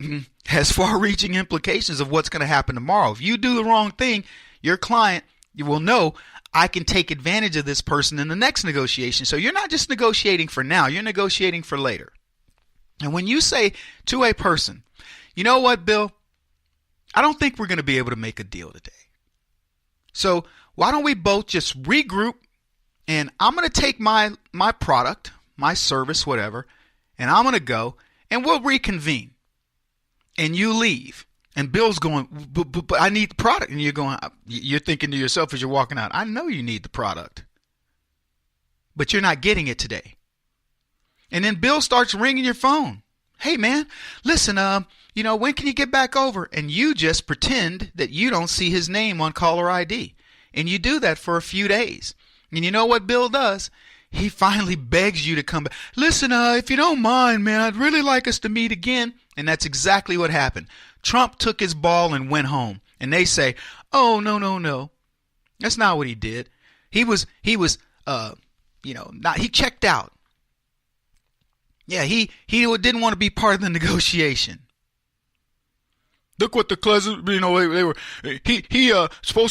has far-reaching implications of what's going to happen tomorrow. If you do the wrong thing, your client, you will know, I can take advantage of this person in the next negotiation. So you're not just negotiating for now, you're negotiating for later. And when you say to a person, you know what, Bill, I don't think we're going to be able to make a deal today. So why don't we both just regroup, and I'm going to take my product, my service, whatever, and I'm going to go, and we'll reconvene. And you leave. And Bill's going, but I need the product. And you're thinking to yourself as you're walking out, I know you need the product, but you're not getting it today. And then Bill starts ringing your phone. Hey, man, listen, when can you get back over? And you just pretend that you don't see his name on caller ID. And you do that for a few days. And you know what Bill does? He finally begs you to come back. Listen, if you don't mind, man, I'd really like us to meet again. And that's exactly what happened. Trump took his ball and went home. And they say, oh, no. That's not what he did. He checked out. Yeah, he didn't want to be part of the negotiation. Look what he supposed to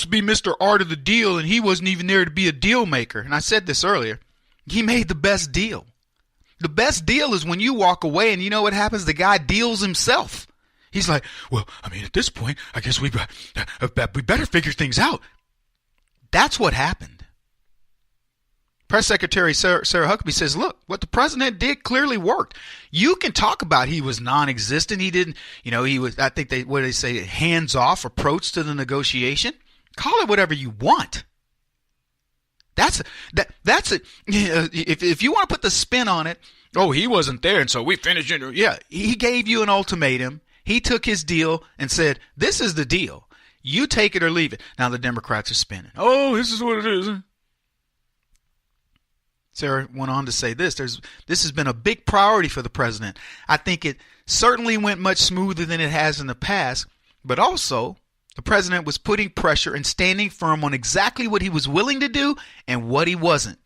be Mr. Art of the Deal, and he wasn't even there to be a deal maker. And I said this earlier. He made the best deal. The best deal is when you walk away and you know what happens? The guy deals himself. He's like, well, at this point, I guess we better figure things out. That's what happened. Press Secretary Sarah Huckabee says, look, what the president did clearly worked. You can talk about he was non-existent. He didn't, he was, I think they say, hands-off approach to the negotiation. Call it whatever you want. That's it. If you want to put the spin on it, oh, he wasn't there, and so we finished it. Yeah, he gave you an ultimatum. He took his deal and said, this is the deal. You take it or leave it. Now the Democrats are spinning. Oh, this is what it is. Sarah went on to say this has been a big priority for the president. I think it certainly went much smoother than it has in the past, but also the president was putting pressure and standing firm on exactly what he was willing to do and what he wasn't.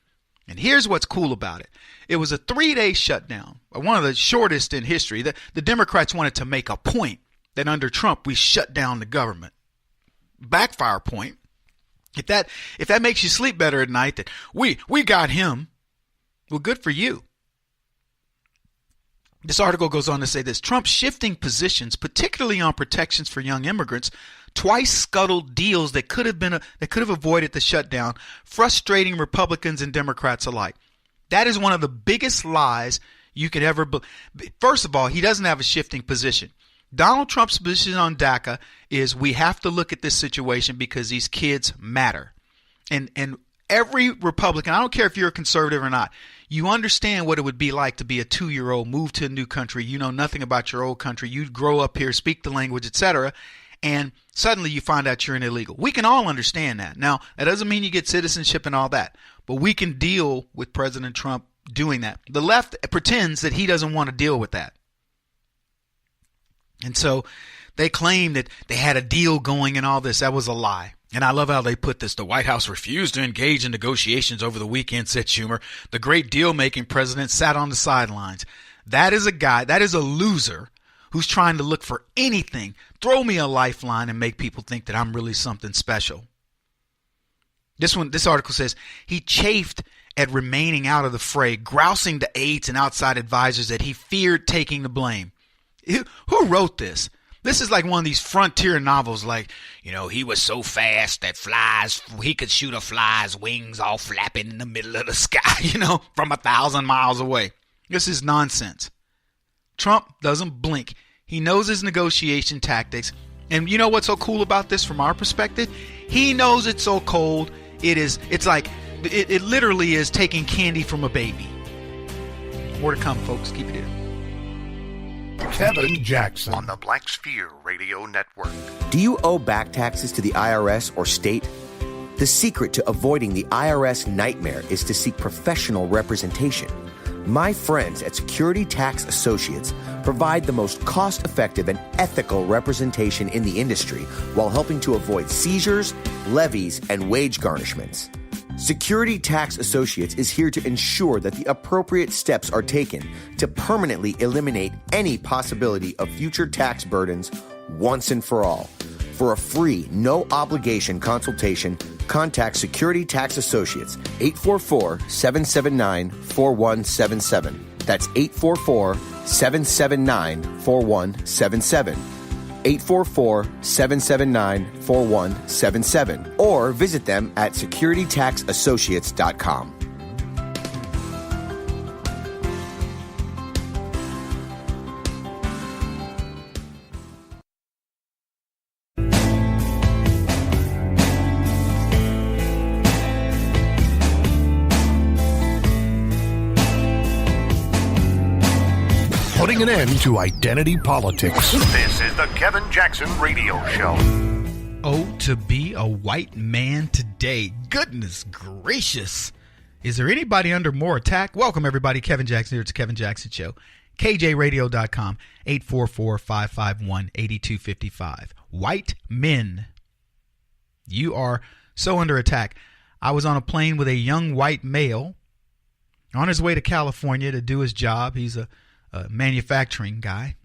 And here's what's cool about it. It was a 3-day shutdown, one of the shortest in history. The Democrats wanted to make a point that under Trump we shut down the government. Backfire point. If that makes you sleep better at night, that we got him, well, good for you. This article goes on to say this. Trump shifting positions, particularly on protections for young immigrants, twice scuttled deals that could have avoided the shutdown, frustrating Republicans and Democrats alike. That is one of the biggest lies you could ever believe. First of all, he doesn't have a shifting position. Donald Trump's position on DACA is we have to look at this situation because these kids matter. And every Republican, I don't care if you're a conservative or not, you understand what it would be like to be a 2-year-old, move to a new country. You know nothing about your old country. You grow up here, speak the language, etc. And suddenly you find out you're an illegal. We can all understand that. Now, that doesn't mean you get citizenship and all that. But we can deal with President Trump doing that. The left pretends that he doesn't want to deal with that. And so they claim that they had a deal going and all this. That was a lie. And I love how they put this. The White House refused to engage in negotiations over the weekend, said Schumer. The great deal-making president sat on the sidelines. That is a guy, that is a loser who's trying to look for anything. Throw me a lifeline and make people think that I'm really something special. This article says he chafed at remaining out of the fray, grousing to aides and outside advisors that he feared taking the blame. Who wrote this? This is like one of these frontier novels, like, he was so fast that he could shoot a fly's wings all flapping in the middle of the sky, from 1,000 miles away. This is nonsense. Trump doesn't blink. He knows his negotiation tactics. And you know what's so cool about this from our perspective? He knows it's so cold. It's like, it literally is taking candy from a baby. More to come, folks. Keep it here. Kevin Jackson on the Black Sphere Radio Network. Do you owe back taxes to the IRS or state? The secret to avoiding the IRS nightmare is to seek professional representation. My friends at Security Tax Associates provide the most cost-effective and ethical representation in the industry while helping to avoid seizures, levies, and wage garnishments. Security Tax Associates is here to ensure that the appropriate steps are taken to permanently eliminate any possibility of future tax burdens once and for all. For a free, no-obligation consultation, contact Security Tax Associates, 844-779-4177. That's 844-779-4177. 844-779-4177. Or visit them at securitytaxassociates.com. Putting an end to identity politics. This is the Kevin Jackson Radio Show. Oh, to be a white man today. Goodness gracious. Is there anybody under more attack? Welcome, everybody. Kevin Jackson here. It's the Kevin Jackson Show. kjradio.com, 844-551-8255. White men. You are so under attack. I was on a plane with a young white male on his way to California to do his job. He's a manufacturing guy.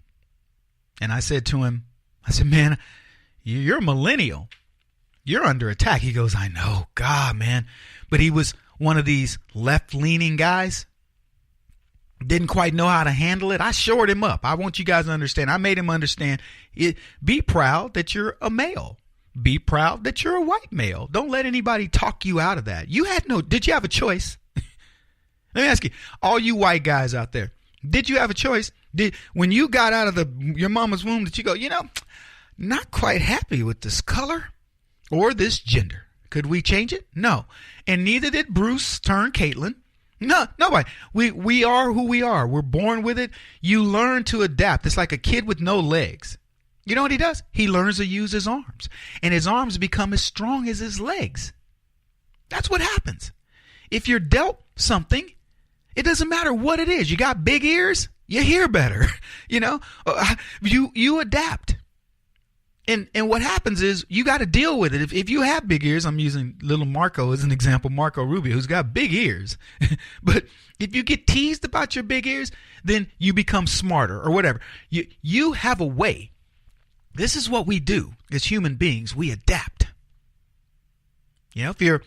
And I said to him, man, you're a millennial. You're under attack. He goes, I know. God, man. But he was one of these left-leaning guys. Didn't quite know how to handle it. I shored him up. I want you guys to understand. I made him understand. Be proud that you're a male. Be proud that you're a white male. Don't let anybody talk you out of that. Did you have a choice? Let me ask you, all you white guys out there, did you have a choice? When you got out of your mama's womb, did you go, not quite happy with this color or this gender? Could we change it? No. And neither did Bruce turn Caitlin. No, nobody. We are who we are. We're born with it. You learn to adapt. It's like a kid with no legs. You know what he does? He learns to use his arms. And his arms become as strong as his legs. That's what happens. If you're dealt something, it doesn't matter what it is. You got big ears, you hear better. You adapt. And what happens is you got to deal with it. If you have big ears, I'm using little Marco as an example, Marco Rubio, who's got big ears. But if you get teased about your big ears, then you become smarter or whatever. You have a way. This is what we do as human beings. We adapt. If you're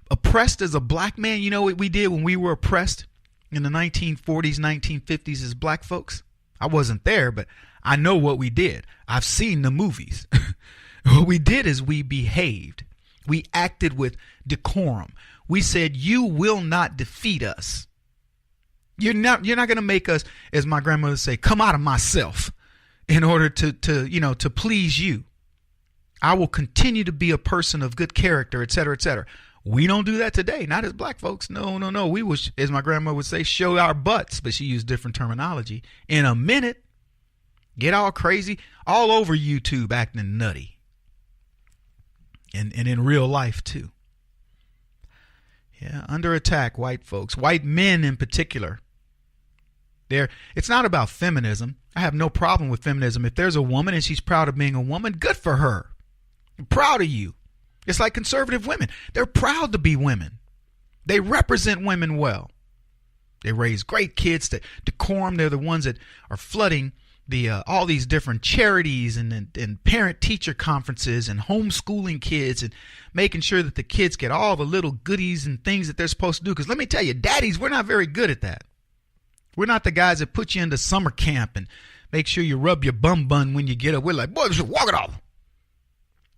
oppressed as a black man, you know what we did when we were oppressed in the 1940s, 1950s as black folks? I wasn't there, but I know what we did. I've seen the movies. What we did is we behaved. We acted with decorum. We said, you will not defeat us. You're not going to make us, as my grandmother say, come out of myself in order to please you. I will continue to be a person of good character, et cetera, et cetera. We don't do that today, not as black folks. No. We will, as my grandma would say, show our butts, but she used different terminology. In a minute, get all crazy, all over YouTube acting nutty. And in real life, too. Yeah, under attack, white folks, white men in particular. It's not about feminism. I have no problem with feminism. If there's a woman and she's proud of being a woman, good for her. I'm proud of you. It's like conservative women. They're proud to be women. They represent women well. They raise great kids, decorum. They're the ones that are flooding all these different charities and parent-teacher conferences and homeschooling kids and making sure that the kids get all the little goodies and things that they're supposed to do. Because let me tell you, daddies, we're not very good at that. We're not the guys that put you into summer camp and make sure you rub your bum when you get up. We're like, boy, just walk it off.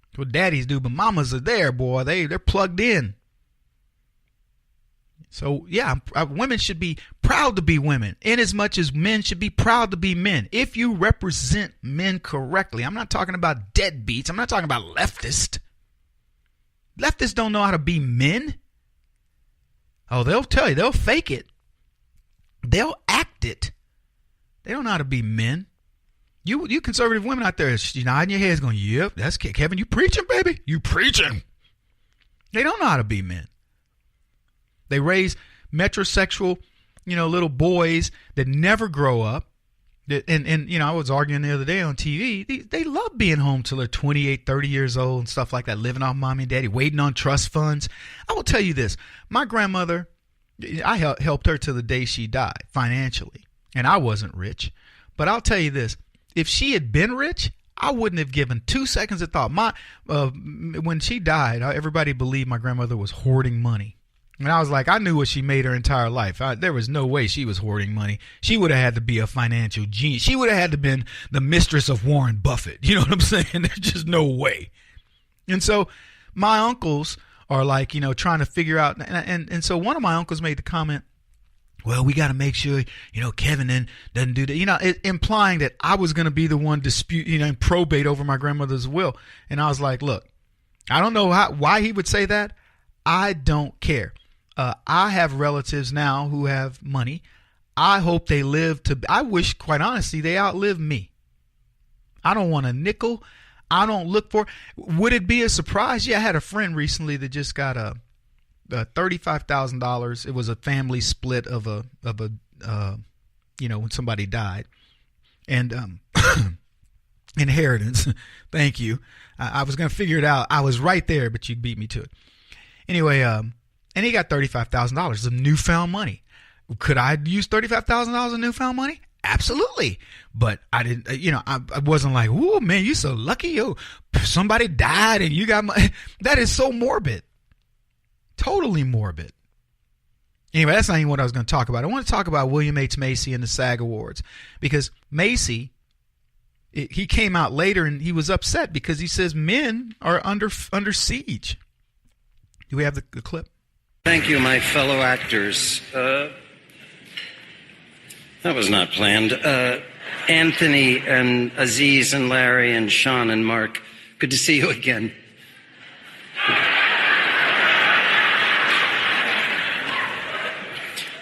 That's what daddies do, but mamas are there, boy. They're plugged in. So, yeah, women should be proud to be women, in as much as men should be proud to be men. If you represent men correctly, I'm not talking about deadbeats. I'm not talking about leftists. Leftists don't know how to be men. Oh, they'll tell you. They'll fake it. They'll act it. They don't know how to be men. You conservative women out there, you nodding your heads going, yep, that's Kevin, you preaching, baby. You preaching. They don't know how to be men. They raise metrosexual, little boys that never grow up. And I was arguing the other day on TV. They love being home till they're 28, 30 years old and stuff like that, living off mommy and daddy, waiting on trust funds. I will tell you this. My grandmother, I helped her till the day she died financially. And I wasn't rich. But I'll tell you this. If she had been rich, I wouldn't have given 2 seconds of thought. When she died, everybody believed my grandmother was hoarding money. And I was like, I knew what she made her entire life. There was no way she was hoarding money. She would have had to be a financial genius. She would have had to been the mistress of Warren Buffett. You know what I'm saying? There's just no way. And so my uncles are like, trying to figure out. And so one of my uncles made the comment, well, we got to make sure, Kevin doesn't do that. Implying that I was going to be the one dispute, and probate over my grandmother's will. And I was like, look, I don't know why he would say that. I don't care. I have relatives now who have money. I hope they I wish, quite honestly, they outlive me. I don't want a nickel. I don't look for. Would it be a surprise? Yeah, I had a friend recently that just got a $35,000. It was a family split of a when somebody died, and inheritance. Thank you. I was gonna figure it out. I was right there, but you beat me to it. Anyway, and he got $35,000 of newfound money. Could I use $35,000 of newfound money? Absolutely. But I didn't, I wasn't like, oh man, you so lucky. Yo, somebody died and you got money. That is so morbid. Totally morbid. Anyway, that's not even what I was going to talk about. I want to talk about William H. Macy and the SAG Awards, because Macy, he came out later and he was upset because he says men are under siege. Do we have the clip? Thank you, my fellow actors. That was not planned. Anthony and Aziz and Larry and Sean and Mark, good to see you again.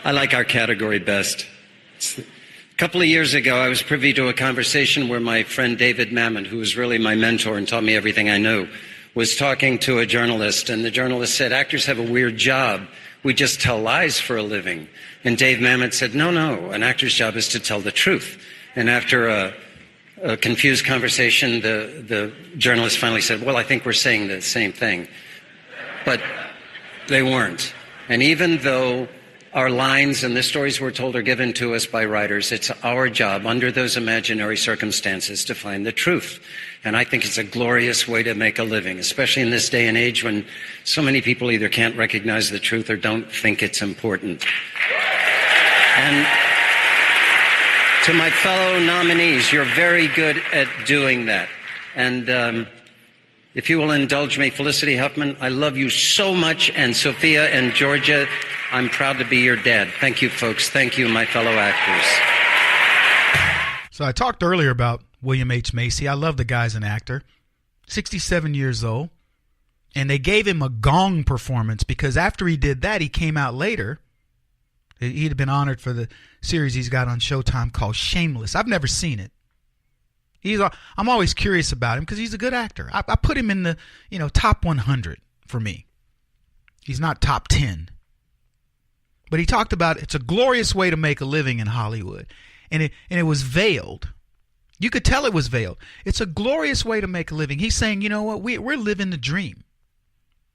I like our category best. A couple of years ago, I was privy to a conversation where my friend David Mamet, who was really my mentor and taught me everything I knew, was talking to a journalist, and the journalist said, actors have a weird job. We just tell lies for a living. And Dave Mamet said, no, an actor's job is to tell the truth. And after a confused conversation, the journalist finally said, well, I think we're saying the same thing. But they weren't. And even though our lines and the stories we're told are given to us by writers, it's our job under those imaginary circumstances to find the truth. And I think it's a glorious way to make a living, especially in this day and age when so many people either can't recognize the truth or don't think it's important. And to my fellow nominees, you're very good at doing that. And if you will indulge me, Felicity Huffman, I love you so much. And Sophia and Georgia, I'm proud to be your dad. Thank you, folks. Thank you, my fellow actors. So I talked earlier about William H. Macy. I love the guy's an actor. 67 years old. And they gave him a gong performance because after he did that, he came out later. He'd been honored for the series he's got on Showtime called Shameless. I've never seen it. I'm always curious about him because he's a good actor. I put him in the top 100 for me. He's not top 10. But he talked about it's a glorious way to make a living in Hollywood. And it was veiled. You could tell it was veiled. It's a glorious way to make a living. He's saying, you know what, we're living the dream.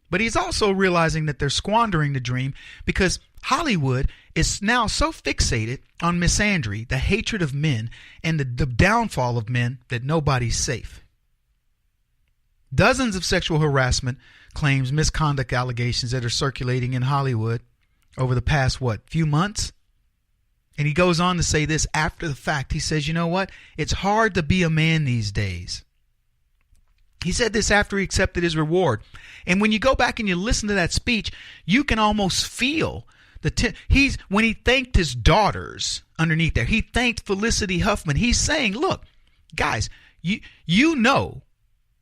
But he's also realizing that they're squandering the dream because Hollywood is now so fixated on misandry, the hatred of men, and the downfall of men that nobody's safe. Dozens of sexual harassment claims, misconduct allegations that are circulating in Hollywood over the past, few months? And he goes on to say this after the fact. He says, you know what? It's hard to be a man these days. He said this after he accepted his reward. And when you go back and you listen to that speech, you can almost feel when he thanked his daughters underneath there. He thanked Felicity Huffman. He's saying, look, guys, you know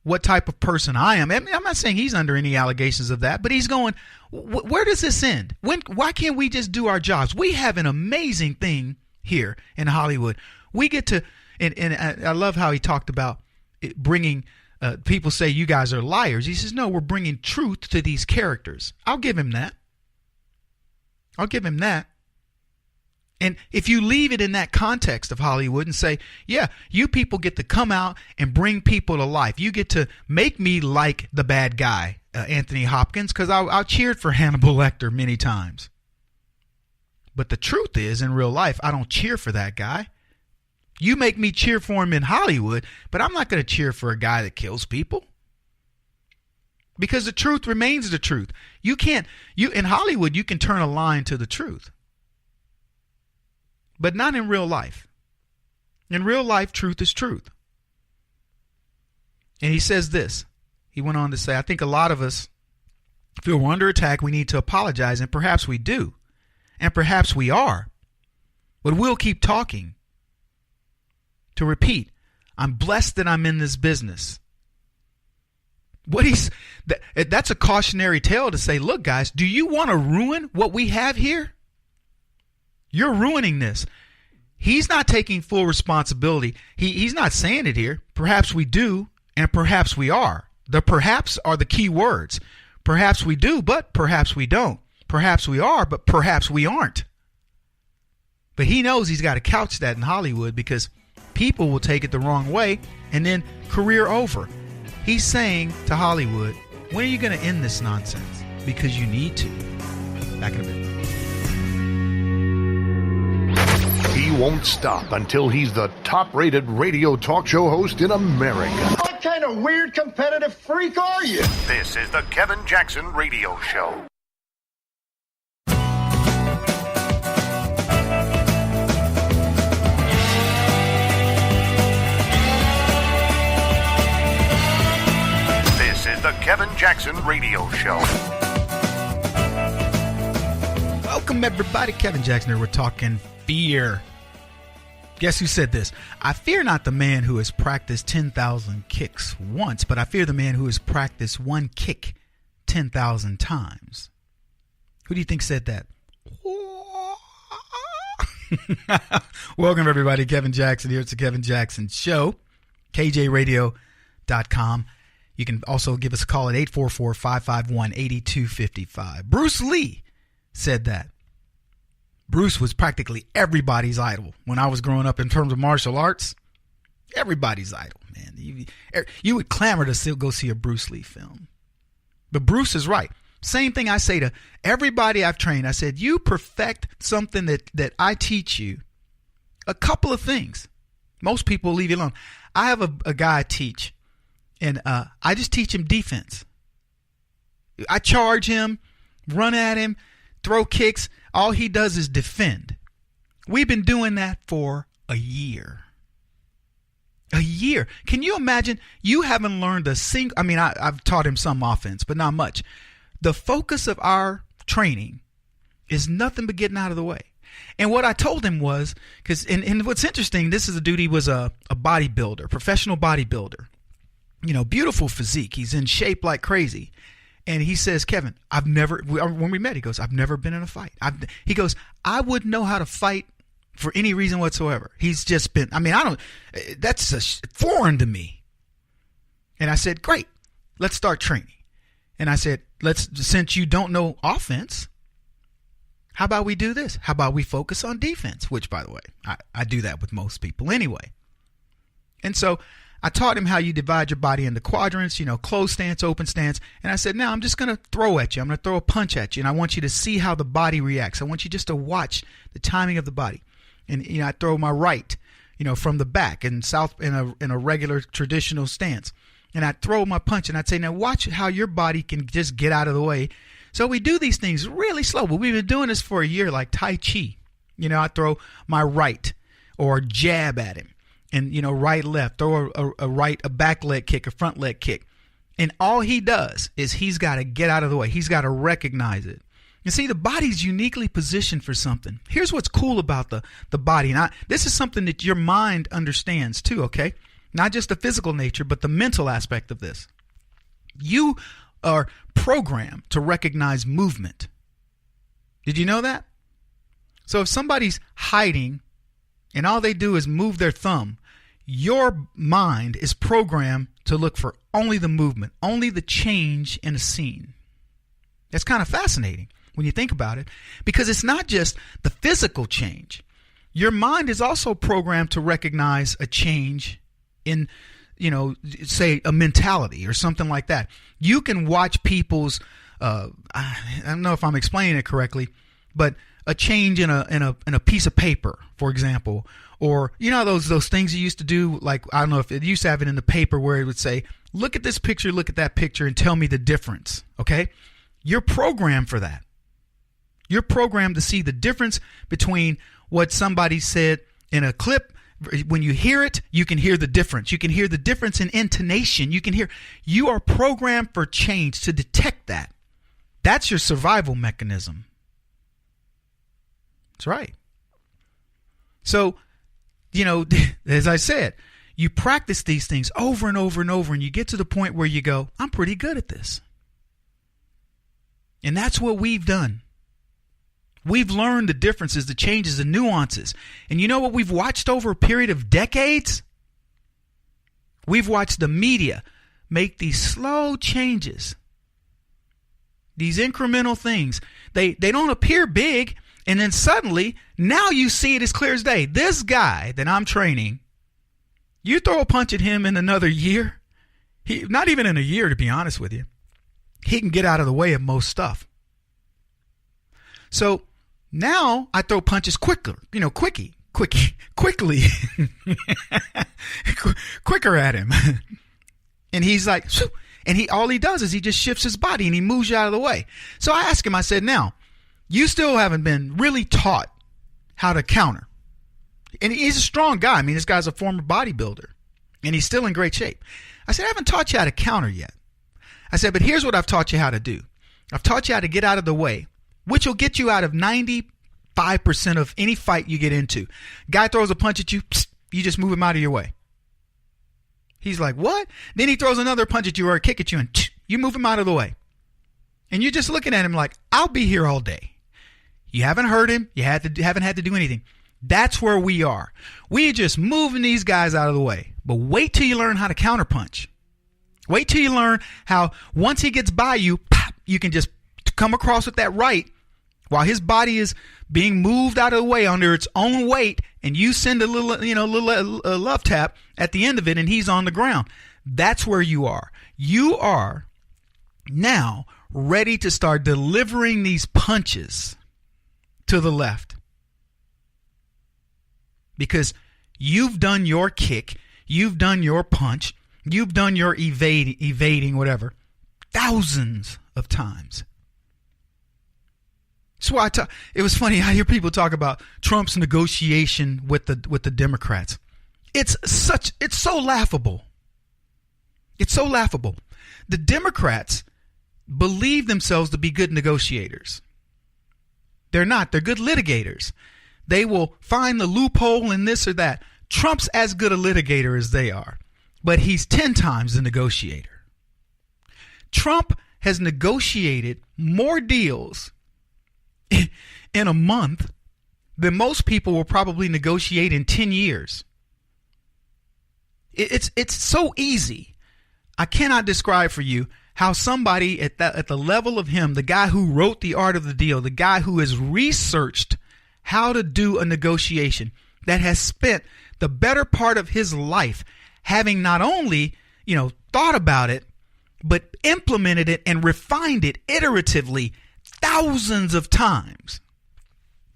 what type of person I am. I'm not saying he's under any allegations of that, but he's going, where does this end? Why can't we just do our jobs? We have an amazing thing here in Hollywood. We get to, and I love how he talked about it bringing, people say you guys are liars. He says, no, we're bringing truth to these characters. I'll give him that. And if you leave it in that context of Hollywood and say, yeah, you people get to come out and bring people to life. You get to make me like the bad guy, Anthony Hopkins, because I cheered for Hannibal Lecter many times. But the truth is, in real life, I don't cheer for that guy. You make me cheer for him in Hollywood, but I'm not going to cheer for a guy that kills people. Because the truth remains the truth. In Hollywood, you can turn a line to the truth. But not in real life. In real life, truth is truth. And he says this. He went on to say, I think a lot of us feel we're under attack. We need to apologize, and perhaps we do. And perhaps we are. But we'll keep talking. To repeat, I'm blessed that I'm in this business. That's a cautionary tale to say, look, guys, do you want to ruin what we have here? You're ruining this. He's not taking full responsibility. He's not saying it here. Perhaps we do, and perhaps we are. The perhaps are the key words. Perhaps we do, but perhaps we don't. Perhaps we are, but perhaps we aren't. But he knows he's got to couch that in Hollywood because people will take it the wrong way and then career over. He's saying to Hollywood, when are you going to end this nonsense? Because you need to. Back in a bit. He won't stop until he's the top-rated radio talk show host in America. What kind of weird competitive freak are you? This is the Kevin Jackson Radio Show. This is the Kevin Jackson Radio Show. Welcome, everybody. Kevin Jackson here. We're talking fear. Guess who said this? I fear not the man who has practiced 10,000 kicks once, but I fear the man who has practiced one kick 10,000 times. Who do you think said that? Welcome, everybody. Kevin Jackson here. It's the Kevin Jackson Show. kjradio.com. You can also give us a call at 844-551-8255. Bruce Lee said that. Bruce was practically everybody's idol when I was growing up in terms of martial arts. Everybody's idol, man. You would clamor to still go see a Bruce Lee film. But Bruce is right. Same thing I say to everybody I've trained. I said, you perfect something that I teach you. A couple of things. Most people leave you alone. I have a guy I teach, and I just teach him defense. I charge him, run at him, throw kicks. All he does is defend. We've been doing that for a year. A year. Can you imagine? You haven't learned a single. I mean, I've taught him some offense, but not much. The focus of our training is nothing but getting out of the way. And what I told him was, and what's interesting, this is a dude, he was a bodybuilder, professional bodybuilder. Beautiful physique. He's in shape like crazy. And he says, Kevin, when we met, he goes, I've never been in a fight. He goes, I wouldn't know how to fight for any reason whatsoever. He's just been, that's foreign to me. And I said, great, let's start training. And I said, since you don't know offense, how about we do this? How about we focus on defense? Which, by the way, I do that with most people anyway. And so I taught him how you divide your body into quadrants, closed stance, open stance. And I said, now I'm just going to throw at you. I'm going to throw a punch at you. And I want you to see how the body reacts. I want you just to watch the timing of the body. And, I throw my right, from the back and south in a regular traditional stance. And I'd throw my punch and I'd say, now watch how your body can just get out of the way. So we do these things really slow, but we've been doing this for a year like Tai Chi. I throw my right or jab at him and, right, left, throw a back leg kick, a front leg kick. And all he does is he's got to get out of the way. He's got to recognize it. You see, the body's uniquely positioned for something. Here's what's cool about the body. And this is something that your mind understands too, okay? Not just the physical nature, but the mental aspect of this. You are programmed to recognize movement. Did you know that? So if somebody's hiding and all they do is move their thumb, your mind is programmed to look for only the movement, only the change in a scene. That's kind of fascinating when you think about it, because it's not just the physical change. Your mind is also programmed to recognize a change in, say a mentality or something like that. You can watch people's, I don't know if I'm explaining it correctly, but a change in a piece of paper, for example, or those things you used to do, like I don't know if it used to have it in the paper where it would say, look at this picture, look at that picture, and tell me the difference. Okay, you're programmed for that. You're programmed to see the difference between what somebody said in a clip. When you hear it, you can hear the difference. You can hear the difference in intonation. You are programmed for change, to detect that. That's your survival mechanism. That's right. So, as I said, you practice these things over and over and over, and you get to the point where you go, I'm pretty good at this. And that's what we've done. We've learned the differences, the changes, the nuances. And you know what we've watched over a period of decades? We've watched the media make these slow changes, these incremental things. They don't appear big, and then suddenly, now you see it as clear as day. This guy that I'm training, you throw a punch at him in another year, not even in a year, to be honest with you, he can get out of the way of most stuff. So now I throw punches quickly quicker at him. And he's like, and all he does is he just shifts his body and he moves you out of the way. So I asked him, I said, now, you still haven't been really taught how to counter. And he's a strong guy. I mean, this guy's a former bodybuilder and he's still in great shape. I said, I haven't taught you how to counter yet. I said, but here's what I've taught you how to do. I've taught you how to get out of the way, which will get you out of 95% of any fight you get into. Guy throws a punch at you, you just move him out of your way. He's like, what? Then he throws another punch at you or a kick at you, and you move him out of the way. And you're just looking at him like, I'll be here all day. You haven't hurt him. You haven't had to do anything. That's where we are. We're just moving these guys out of the way. But wait till you learn how to counterpunch. Wait till you learn how once he gets by you, pop, you can just come across with that right while his body is being moved out of the way under its own weight, and you send a little love tap at the end of it, and he's on the ground. That's where you are. You are now ready to start delivering these punches to the left, because you've done your kick, you've done your punch, you've done your evading whatever thousands of times. So it was funny. I hear people talk about Trump's negotiation with the Democrats. It's so laughable. It's so laughable. The Democrats believe themselves to be good negotiators. They're not. They're good litigators. They will find the loophole in this or that. Trump's as good a litigator as they are, but he's 10 times the negotiator. Trump has negotiated more deals in a month than most people will probably negotiate in 10 years. It's so easy. I cannot describe for you how somebody at the level of him, the guy who wrote The Art of the Deal, the guy who has researched how to do a negotiation, that has spent the better part of his life having not only, thought about it, but implemented it and refined it iteratively thousands of times.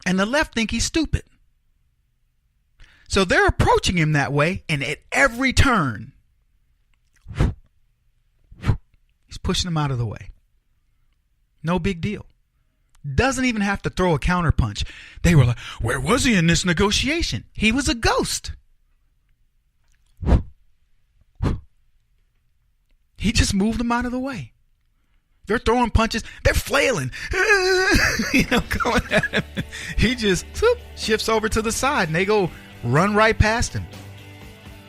And the left think he's stupid. So they're approaching him that way, and at every turn, he's pushing them out of the way. No big deal. Doesn't even have to throw a counterpunch. They were like, where was he in this negotiation? He was a ghost. He just moved them out of the way. They're throwing punches. They're flailing. Going at him. He just shifts over to the side, and they go run right past him.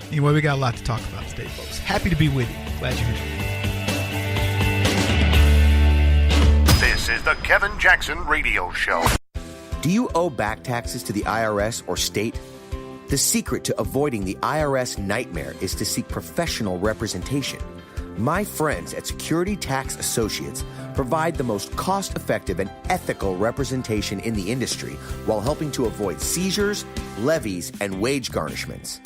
Anyway, we got a lot to talk about today, folks. Happy to be with you. Glad you're here. This is the Kevin Jackson Radio Show. Do you owe back taxes to the IRS or state? The secret to avoiding the IRS nightmare is to seek professional representation. My friends at Security Tax Associates provide the most cost-effective and ethical representation in the industry while helping to avoid seizures, levies, and wage garnishments.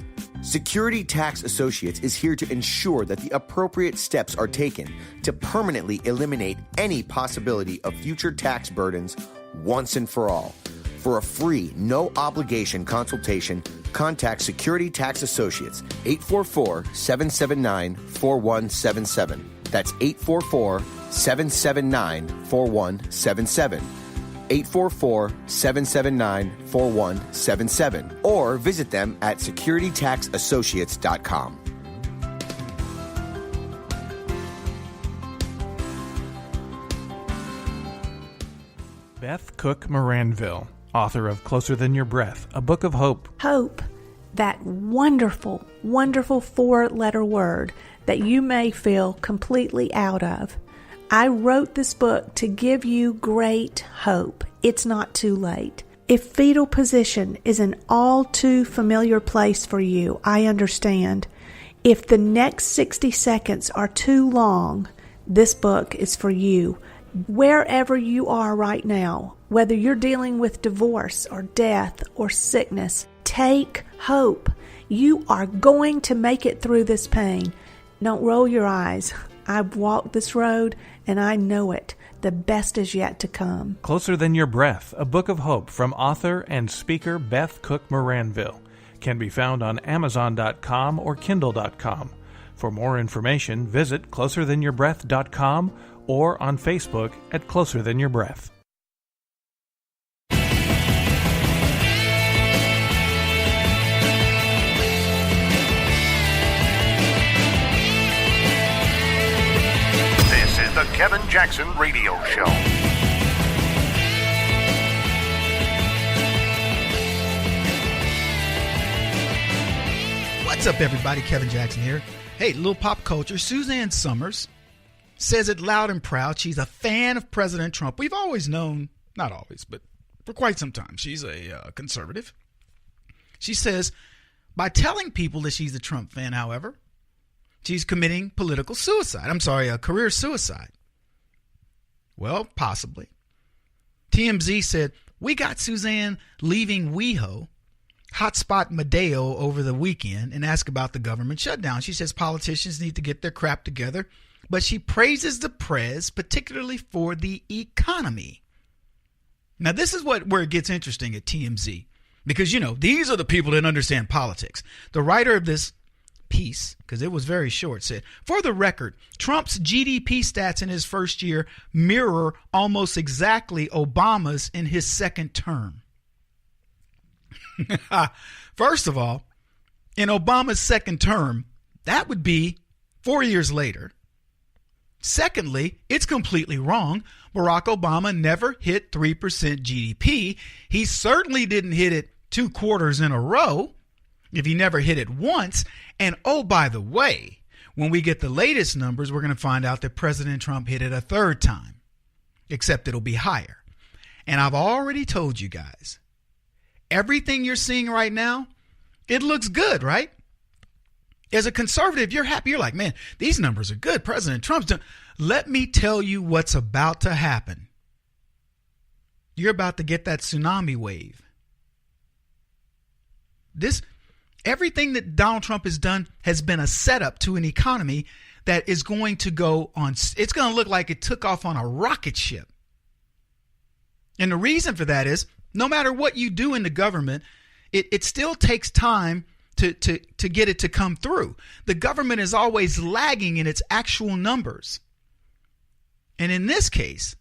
Security Tax Associates is here to ensure that the appropriate steps are taken to permanently eliminate any possibility of future tax burdens once and for all. For a free, no-obligation consultation, contact Security Tax Associates, 844-779-4177. That's 844-779-4177. 844-779-4177. Or visit them at securitytaxassociates.com. Beth Cook Moranville, author of Closer Than Your Breath, a book of hope. Hope, that wonderful, wonderful 4-letter word that you may feel completely out of. I wrote this book to give you great hope. It's not too late. If fetal position is an all too familiar place for you, I understand. If the next 60 seconds are too long, this book is for you. Wherever you are right now, whether you're dealing with divorce or death or sickness, take hope. You are going to make it through this pain. Don't roll your eyes. I've walked this road and I know it. The best is yet to come. Closer Than Your Breath, a book of hope from author and speaker Beth Cook Moranville, can be found on Amazon.com or Kindle.com. For more information, visit closerthanyourBreath.com or on Facebook at Closer Than Your Breath. This is the Kevin Jackson Radio Show. What's up, everybody? Kevin Jackson here. Hey, little pop culture. Suzanne Summers says it loud and proud. She's a fan of President Trump. We've always known, not always, but for quite some time, she's a conservative. She says, by telling people that she's a Trump fan, however, she's committing political suicide. Career suicide. Well, possibly. TMZ said, we got Suzanne leaving WeHo, hotspot Madeo, over the weekend and asked about the government shutdown. She says politicians need to get their crap together, but she praises the prez, particularly for the economy. Now, this is where it gets interesting at TMZ, because, these are the people that understand politics. The writer of this piece, because it was very short, said, for the record, Trump's GDP stats in his first year mirror almost exactly Obama's in his second term. First of all, in Obama's second term, that would be 4 years later. Secondly, it's completely wrong. Barack Obama never hit 3% GDP. He certainly didn't hit it 2 quarters in a row, if he never hit it once. And oh, by the way, when we get the latest numbers, we're going to find out that President Trump hit it a 3rd time, except it'll be higher. And I've already told you guys, everything you're seeing right now, it looks good, right? As a conservative, you're happy. You're like, man, these numbers are good. President Trump's done. Let me tell you what's about to happen. You're about to get that tsunami wave. Everything that Donald Trump has done has been a setup to an economy that is going to go on. It's going to look like it took off on a rocket ship. And the reason for that is no matter what you do in the government, it still takes time to get it to come through. The government is always lagging in its actual numbers. And in this case,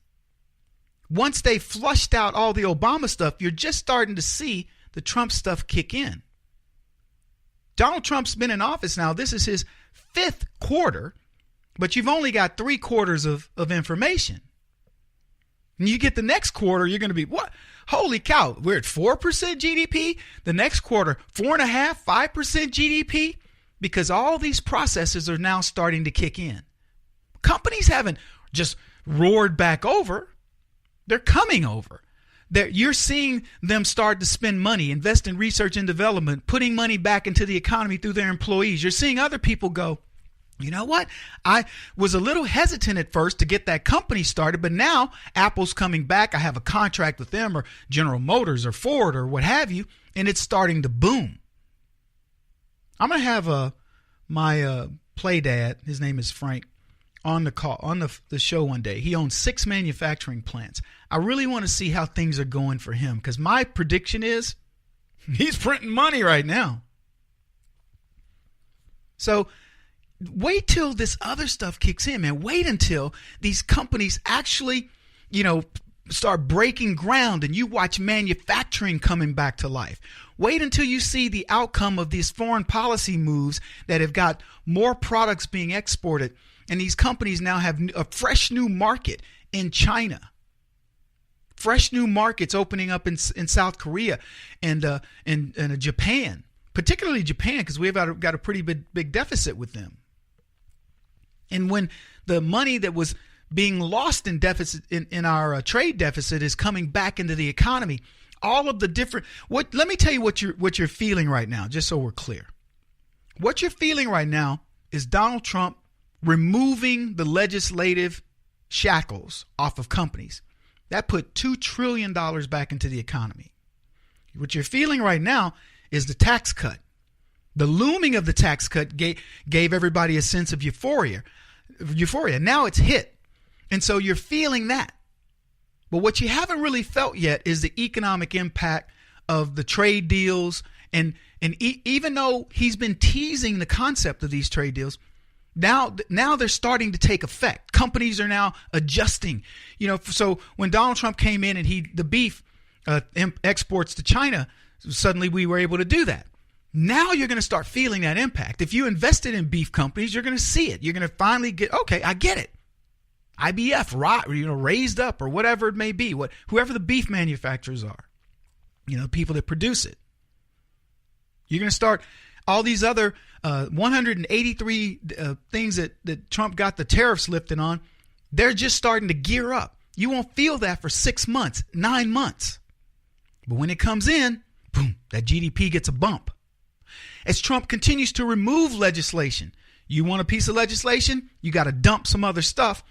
once they flushed out all the Obama stuff, you're just starting to see the Trump stuff kick in. Donald Trump's been in office now. This is his 5th quarter, but you've only got 3 quarters of information. And you get the next quarter, you're going to be, what? Holy cow, we're at 4% GDP. The next quarter, 4.5%, 5% GDP, because all these processes are now starting to kick in. Companies haven't just roared back over. They're coming over. You're seeing them start to spend money, invest in research and development, putting money back into the economy through their employees. You're seeing other people go, you know what? I was a little hesitant at first to get that company started, but now Apple's coming back. I have a contract with them, or General Motors or Ford or what have you, and it's starting to boom. I'm going to have my play dad, his name is Frank, on the show one day. He owns 6 manufacturing plants. I really want to see how things are going for him, because my prediction is he's printing money right now. So wait till this other stuff kicks in, man. Wait until these companies actually, start breaking ground and you watch manufacturing coming back to life. Wait until you see the outcome of these foreign policy moves that have got more products being exported. And these companies now have a fresh new market in China. Fresh new markets opening up in South Korea and Japan. Particularly Japan, because we've got a pretty big deficit with them. And when the money that was being lost in deficit in our trade deficit is coming back into the economy, all of the different let me tell you what you're feeling right now, just so we're clear. What you're feeling right now is Donald Trump removing the legislative shackles off of companies. That put $2 trillion back into the economy. What you're feeling right now is the tax cut. The looming of the tax cut gave everybody a sense of euphoria. Now it's hit. And so you're feeling that. But what you haven't really felt yet is the economic impact of the trade deals. And even though he's been teasing the concept of these trade deals, now they're starting to take effect. Companies are now adjusting. So when Donald Trump came in and the beef exports to China, suddenly we were able to do that. Now you're going to start feeling that impact. If you invested in beef companies, you're going to see it. You're going to finally get, okay, I get it. IBF, raised up, or whatever it may be, whoever the beef manufacturers are, people that produce it. You're going to start all these other 183 things that Trump got the tariffs lifted on. They're just starting to gear up. You won't feel that for 6 months, 9 months. But when it comes in, boom, that GDP gets a bump. As Trump continues to remove legislation, you want a piece of legislation, you got to dump some other stuff.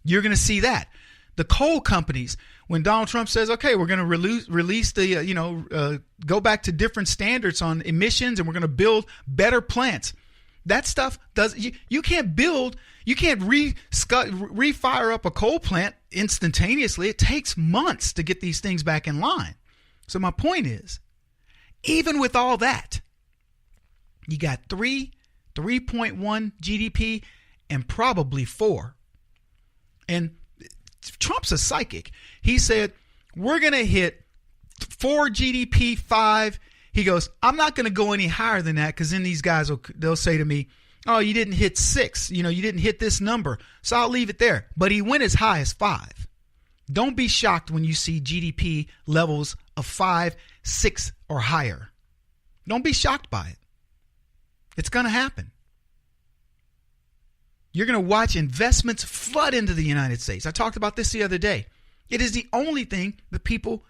You're going to see that. The coal companies, when Donald Trump says, okay, we're going to release the, go back to different standards on emissions, and we're going to build better plants. That stuff you can't refire up a coal plant instantaneously. It takes months to get these things back in line. So my point is, even with all that, you got 3.1 GDP, and probably 4. And Trump's a psychic. He said, we're going to hit 4 GDP, 5. He goes, I'm not going to go any higher than that, because then these guys they'll say to me, oh, you didn't hit 6. You didn't hit this number. So I'll leave it there. But he went as high as 5. Don't be shocked when you see GDP levels of 5, 6 or higher. Don't be shocked by it. It's going to happen. You're going to watch investments flood into the United States. I talked about this the other day. It is the only thing the people,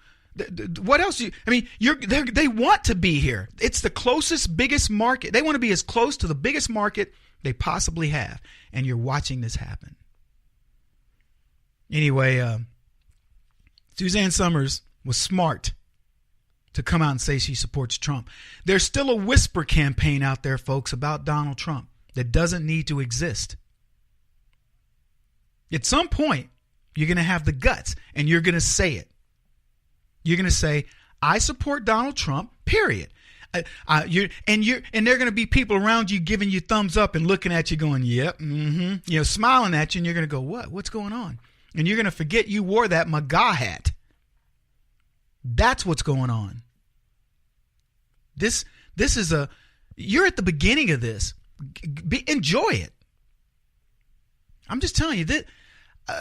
what else? They want to be here. It's the closest, biggest market. They want to be as close to the biggest market they possibly have. And you're watching this happen. Anyway, Suzanne Summers was smart to come out and say she supports Trump. There's still a whisper campaign out there, folks, about Donald Trump that doesn't need to exist. At some point, you're going to have the guts and you're going to say it. You're going to say, I support Donald Trump, period. And there are going to be people around you giving you thumbs up and looking at you going, yep, smiling at you, and you're going to go, what? What's going on? And you're going to forget you wore that MAGA hat. That's what's going on. This is you're at the beginning of this. Enjoy it. I'm just telling you that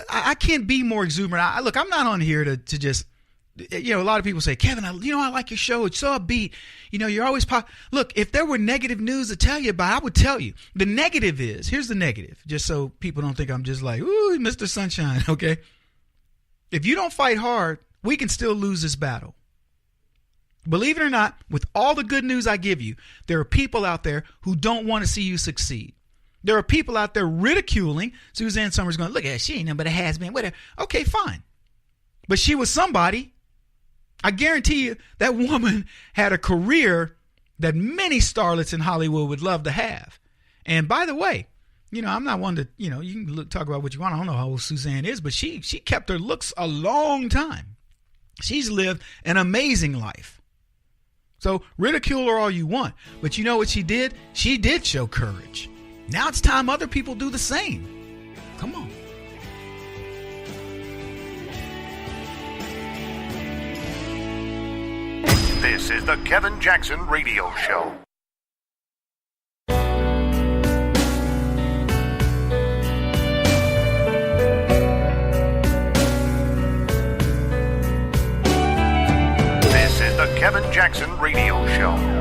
I can't be more exuberant. Look, I'm not on here to just, a lot of people say, Kevin, I like your show. It's so upbeat. You're always Look, if there were negative news to tell you about, I would tell you. The negative is, here's the negative, just so people don't think I'm just like, ooh, Mr. Sunshine, okay? If you don't fight hard, we can still lose this battle. Believe it or not, with all the good news I give you, there are people out there who don't want to see you succeed. There are people out there ridiculing Suzanne Summers going, look at her, she ain't nothing but a has-been, whatever. Okay, fine. But she was somebody. I guarantee you that woman had a career that many starlets in Hollywood would love to have. And by the way, I'm not one to, you can talk about what you want. I don't know how old Suzanne is, but she kept her looks a long time. She's lived an amazing life. So ridicule her all you want. But you know what she did? She did show courage. Now it's time other people do the same. Come on. This is the Kevin Jackson Radio Show. This is the Kevin Jackson Radio Show.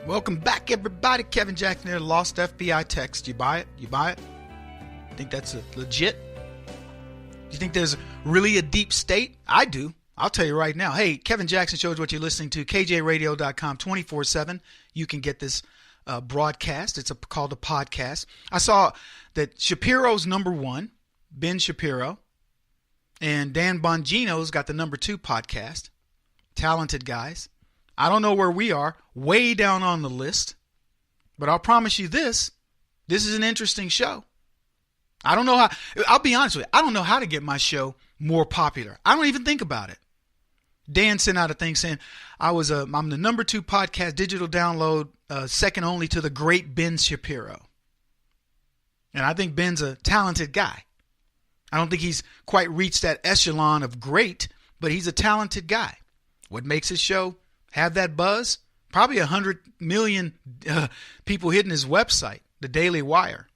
Welcome back, everybody. Kevin Jackson here. Lost FBI text. You buy it? You buy it? Think that's legit? Do you think there's really a deep state? I do. I'll tell you right now. Hey, Kevin Jackson Show is what you're listening to. kjradio.com 24/7. You can get this broadcast. It's called a podcast. I saw that Shapiro's number 1, Ben Shapiro, and Dan Bongino's got the number 2 podcast. Talented guys. I don't know where we are, way down on the list, but I'll promise you this is an interesting show. I don't know how, I'll be honest with you, I don't know how to get my show more popular. I don't even think about it. Dan sent out a thing saying I'm the number 2 podcast digital download, second only to the great Ben Shapiro. And I think Ben's a talented guy. I don't think he's quite reached that echelon of great, but he's a talented guy. What makes his show have that buzz? Probably 100 million people hitting his website, the Daily Wire.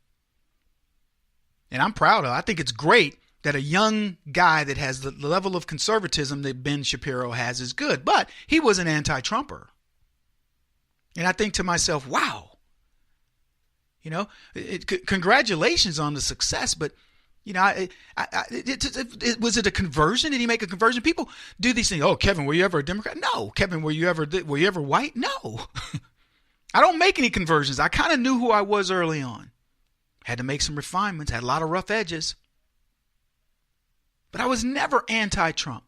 And I'm proud of it. I think it's great that a young guy that has the level of conservatism that Ben Shapiro has is good. But he was an anti-Trumper. And I think to myself, wow. Congratulations on the success, but was it a conversion? Did he make a conversion? People do these things. Oh, Kevin, were you ever a Democrat? No. Kevin, were you ever white? No. I don't make any conversions. I kind of knew who I was early on. Had to make some refinements. Had a lot of rough edges. But I was never anti-Trump.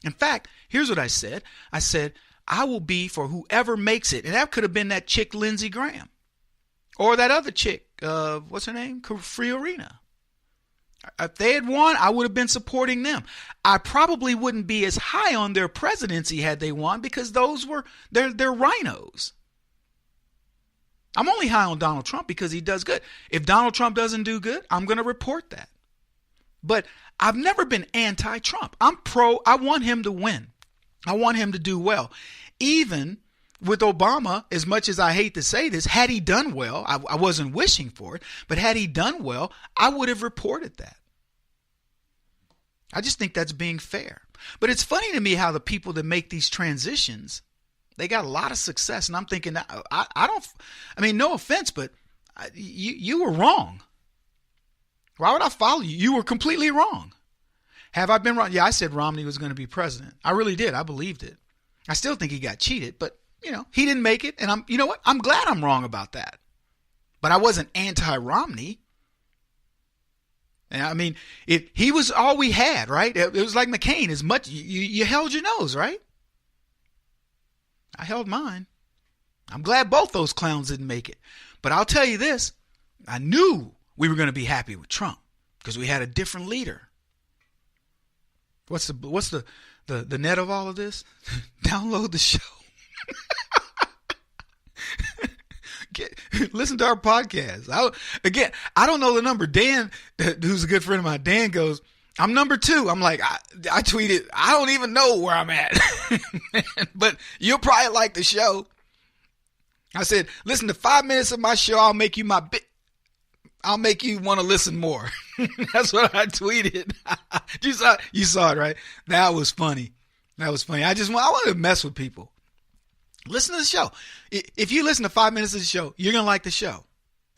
In fact, here's what I said. I said, I will be for whoever makes it. And that could have been that chick, Lindsey Graham. Or that other chick, what's her name? Fiorina. If they had won, I would have been supporting them. I probably wouldn't be as high on their presidency had they won because those were they're rhinos. I'm only high on Donald Trump because he does good. If Donald Trump doesn't do good, I'm going to report that. But I've never been anti-Trump. I'm pro. I want him to win. I want him to do well. Even with Obama, as much as I hate to say this, had he done well, I wasn't wishing for it, but had he done well, I would have reported that. I just think that's being fair. But it's funny to me how the people that make these transitions, they got a lot of success. And I'm thinking, no offense, but you were wrong. Why would I follow you? You were completely wrong. Have I been wrong? Yeah, I said Romney was going to be president. I really did. I believed it. I still think he got cheated, but he didn't make it. And you know what? I'm glad I'm wrong about that. But I wasn't anti-Romney. And I mean, he was all we had, right? It was like McCain. As much you held your nose, right? I held mine. I'm glad both those clowns didn't make it. But I'll tell you this, I knew we were going to be happy with Trump because we had a different leader. What's the net of all of this? Download the show. Listen to our podcast. I don't know the number. Dan, who's a good friend of mine, Dan goes, I'm number 2. I'm like, I tweeted, I don't even know where I'm at. But you'll probably like the show. I said, listen to 5 minutes of my show. I'll make you want to listen more. That's what I tweeted. You saw it, right? That was funny. I wanted to mess with people. Listen to the show. If you listen to 5 minutes of the show, you're going to like the show.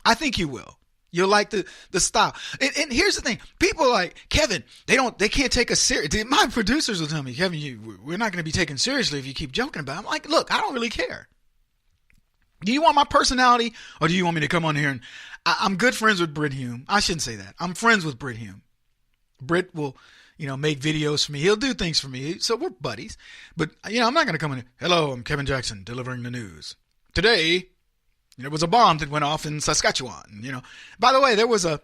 I think you will. You'll like the style. And here's the thing. People are like, Kevin, they can't take us seriously. My producers will tell me, Kevin, we're not going to be taken seriously if you keep joking about it. I'm like, look, I don't really care. Do you want my personality or do you want me to come on here and I'm good friends with Britt Hume. I shouldn't say that. I'm friends with Britt Hume. Britt will, make videos for me. He'll do things for me. So we're buddies. But, I'm not going to come in. Hello, I'm Kevin Jackson delivering the news. Today, there was a bomb that went off in Saskatchewan. By the way, there was a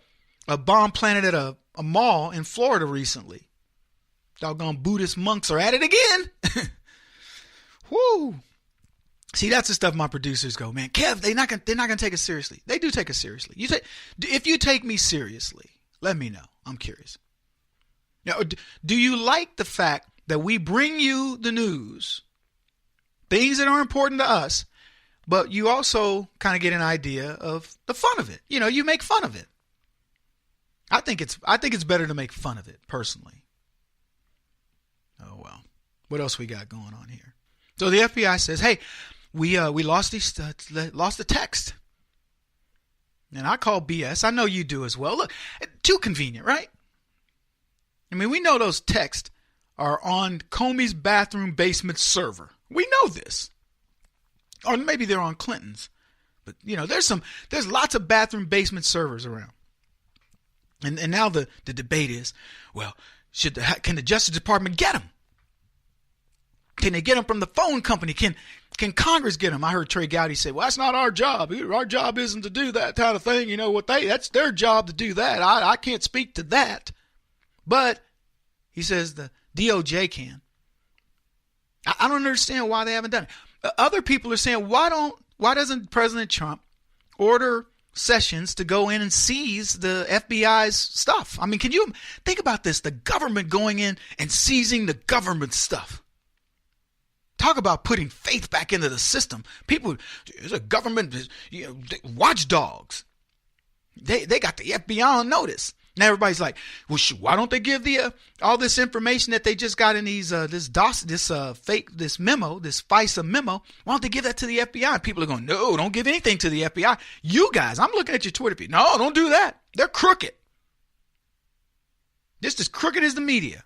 bomb planted at a mall in Florida recently. Doggone Buddhist monks are at it again. Whoo. See, that's the stuff my producers go, man, Kev, they're not gonna take us seriously. They do take us seriously. If you take me seriously, let me know. I'm curious. Now, do you like the fact that we bring you the news, things that are important to us, but you also kind of get an idea of the fun of it? You make fun of it. I think it's better to make fun of it, personally. Oh well. What else we got going on here? So the FBI says, hey, we lost the text. And I call BS. I know you do as well. Look, too convenient, right? I mean, we know those texts are on Comey's bathroom basement server. We know this. Or maybe they're on Clinton's. But, there's lots of bathroom basement servers around. And now the debate is, well, can the Justice Department get them? Can they get them from the phone company? Can Congress get them? I heard Trey Gowdy say, well, that's not our job. Our job isn't to do that kind of thing. That's their job to do that. I can't speak to that. But he says the DOJ can. I don't understand why they haven't done it. Other people are saying, why doesn't President Trump order Sessions to go in and seize the FBI's stuff? I mean, can you think about this? The government going in and seizing the government stuff. Talk about putting faith back into the system. People, there's a government, watchdogs. They got the FBI on notice. Now everybody's like, well, why don't they give all this information that they just got in these this memo, this FISA memo? Why don't they give that to the FBI? People are going, no, don't give anything to the FBI. You guys, I'm looking at your Twitter feed. No, don't do that. They're crooked. Just as crooked as the media.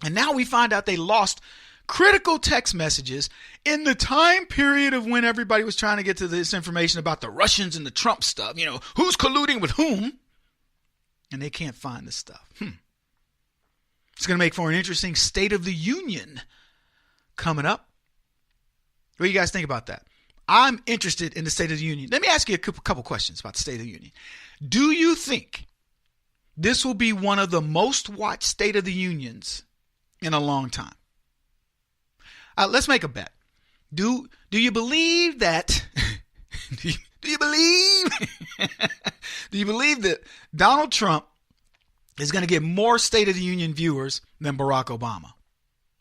And now we find out they lost critical text messages in the time period of when everybody was trying to get to this information about the Russians and the Trump stuff. Who's colluding with whom? And they can't find this stuff. It's going to make for an interesting State of the Union coming up. What do you guys think about that? I'm interested in the State of the Union. Let me ask you a couple questions about the State of the Union. Do you think this will be one of the most watched State of the Unions in a long time? Let's make a bet. Do you believe that? Do you believe that Donald Trump is going to get more State of the Union viewers than Barack Obama?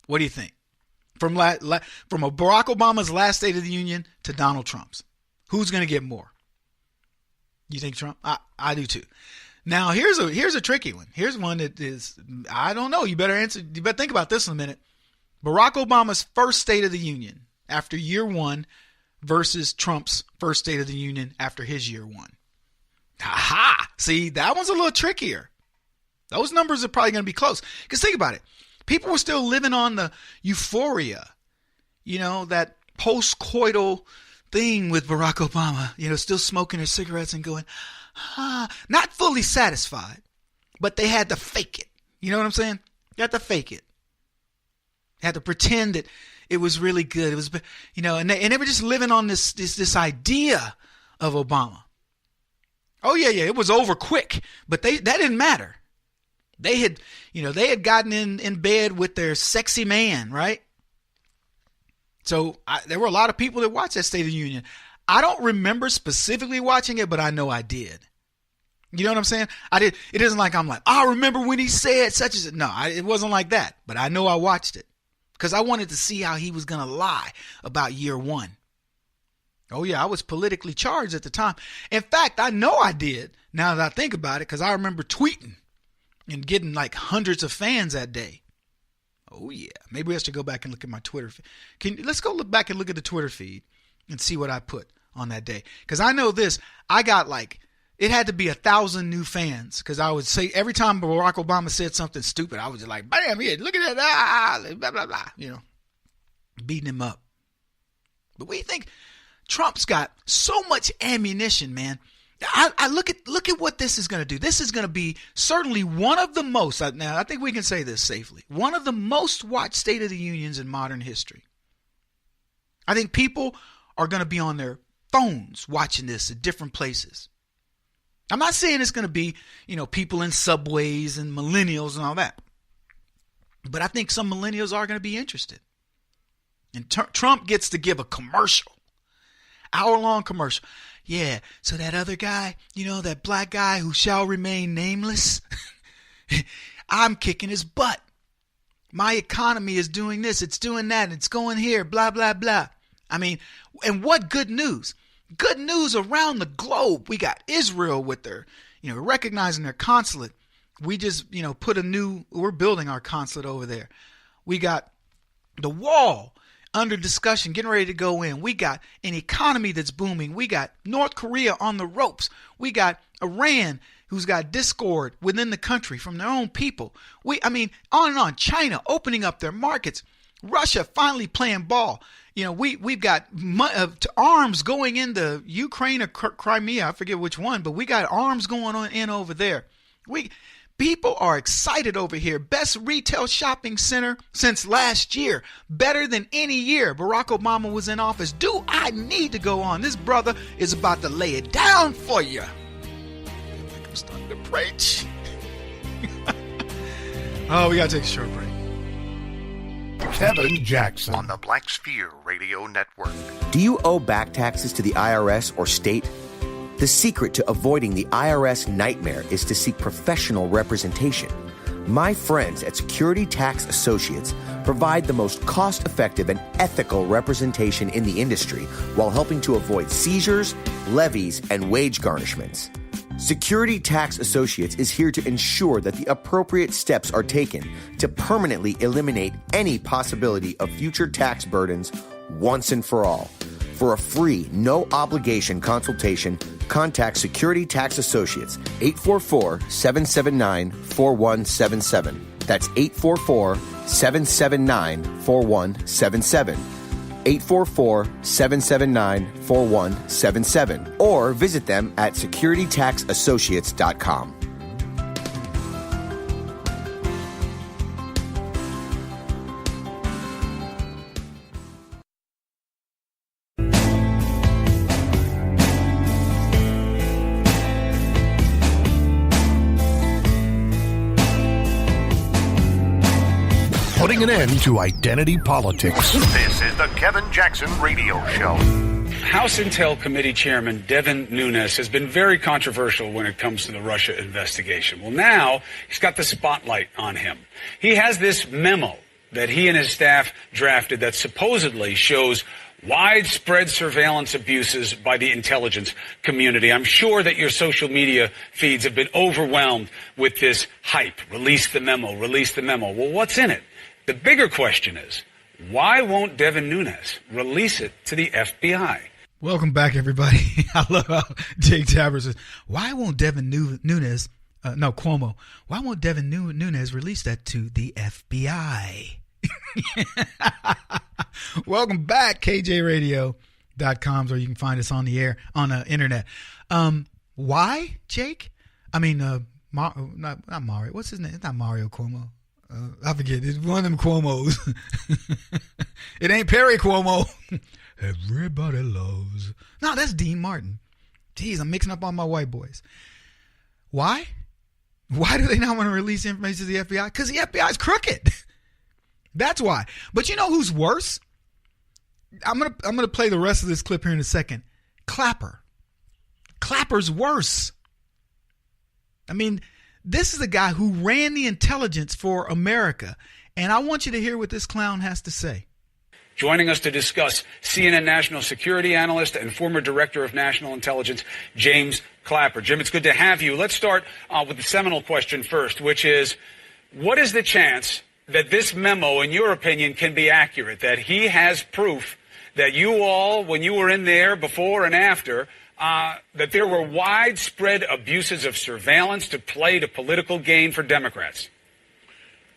What do you think? From a Barack Obama's last State of the Union to Donald Trump's. Who's going to get more? You think Trump? I do too. Now, here's a tricky one. Here's one that is, I don't know. You better think about this in a minute. Barack Obama's first State of the Union after year one versus Trump's first State of the Union after his year one. Ha! See, that one's a little trickier. Those numbers are probably going to be close. Because think about it. People were still living on the euphoria, that post-coital thing with Barack Obama, still smoking their cigarettes and going, not fully satisfied, but they had to fake it. You know what I'm saying? You had to fake it. Had to pretend that it was really good. It was, and they were just living on this idea of Obama. Oh yeah, it was over quick, but that didn't matter. They had gotten in bed with their sexy man, right? So there were a lot of people that watched that State of the Union. I don't remember specifically watching it, but I know I did. You know what I'm saying? I did. It isn't like I'm like, I remember when he said such and such. No, it wasn't like that. But I know I watched it because I wanted to see how he was going to lie about year one. Oh, yeah, I was politically charged at the time. In fact, I know I did now that I think about it because I remember tweeting and getting like hundreds of fans that day. Oh, yeah. Maybe I should go back and look at my Twitter feed. Let's go look back and look at the Twitter feed and see what I put on that day. Because I know this. I got it had to be 1,000 new fans because I would say every time Barack Obama said something stupid, I was just like, bam, yeah, look at that, blah, blah, blah, beating him up. But what do you think? Trump's got so much ammunition, man. I look at what this is going to do. This is going to be certainly one of the most, now I think we can say this safely, one of the most watched State of the Unions in modern history. I think people are going to be on their phones watching this at different places. I'm not saying it's going to be, people in subways and millennials and all that. But I think some millennials are going to be interested. And Trump gets to give a commercial. Hour-long commercial. Yeah, so that other guy, that black guy who shall remain nameless, I'm kicking his butt. My economy is doing this, it's doing that, it's going here, blah, blah, blah. I mean, and what good news? Good news around the globe. We got Israel with their, recognizing their consulate. We just, we're building our consulate over there. We got the wall under discussion, getting ready to go in. We got an economy that's booming. We got North Korea on the ropes. We got Iran, who's got discord within the country from their own people. On and on. China opening up their markets. Russia finally playing ball. We've got arms going into Ukraine or Crimea. I forget which one, but we got arms going on in over there. People are excited over here. Best retail shopping center since last year. Better than any year Barack Obama was in office. Do I need to go on? This brother is about to lay it down for you. I feel like I'm starting to preach. Oh, we got to take a short break. Kevin Jackson on the Black Sphere Radio Network. Do you owe back taxes to the IRS or state? The secret to avoiding the IRS nightmare is to seek professional representation. My friends at Security Tax Associates provide the most cost-effective and ethical representation in the industry while helping to avoid seizures, levies, and wage garnishments. Security Tax Associates is here to ensure that the appropriate steps are taken to permanently eliminate any possibility of future tax burdens once and for all. For a free, no-obligation consultation, contact Security Tax Associates, 844-779-4177. That's 844-779-4177. 844-779-4177. Or visit them at securitytaxassociates.com. Putting an end to identity politics. This is the Kevin Jackson Radio Show. House Intel Committee Chairman Devin Nunes has been very controversial when it comes to the Russia investigation. Well, now he's got the spotlight on him. He has this memo that he and his staff drafted that supposedly shows widespread surveillance abuses by the intelligence community. I'm sure that your social media feeds have been overwhelmed with this hype. Release the memo, release the memo. Well, what's in it? The bigger question is, why won't Devin Nunes release it to the FBI? Welcome back, everybody. I love how Jake Tapper says, why won't Devin Cuomo, why won't Devin Nunes release that to the FBI? Welcome back, kjradio.com, where you can find us on the air, on the internet. Why, Jake? I mean, not Mario. What's his name? It's not Mario Cuomo. I forget. It's one of them Cuomos. It ain't Perry Cuomo. Everybody loves. No, that's Dean Martin. Jeez, I'm mixing up all my white boys. Why? Why do they not want to release information to the FBI? Because the FBI is crooked. That's why. But you know who's worse? I'm gonna play the rest of this clip here in a second. Clapper. Clapper's worse. I mean, this is the guy who ran the intelligence for America, and I want you to hear what this clown has to say. Joining us to discuss, CNN national security analyst and former director of national intelligence, James Clapper. Jim, it's good to have you. Let's start with the seminal question first, which is, what is the chance that this memo, in your opinion, can be accurate, that he has proof that you all, when you were in there before and after, that there were widespread abuses of surveillance to play to political gain for Democrats?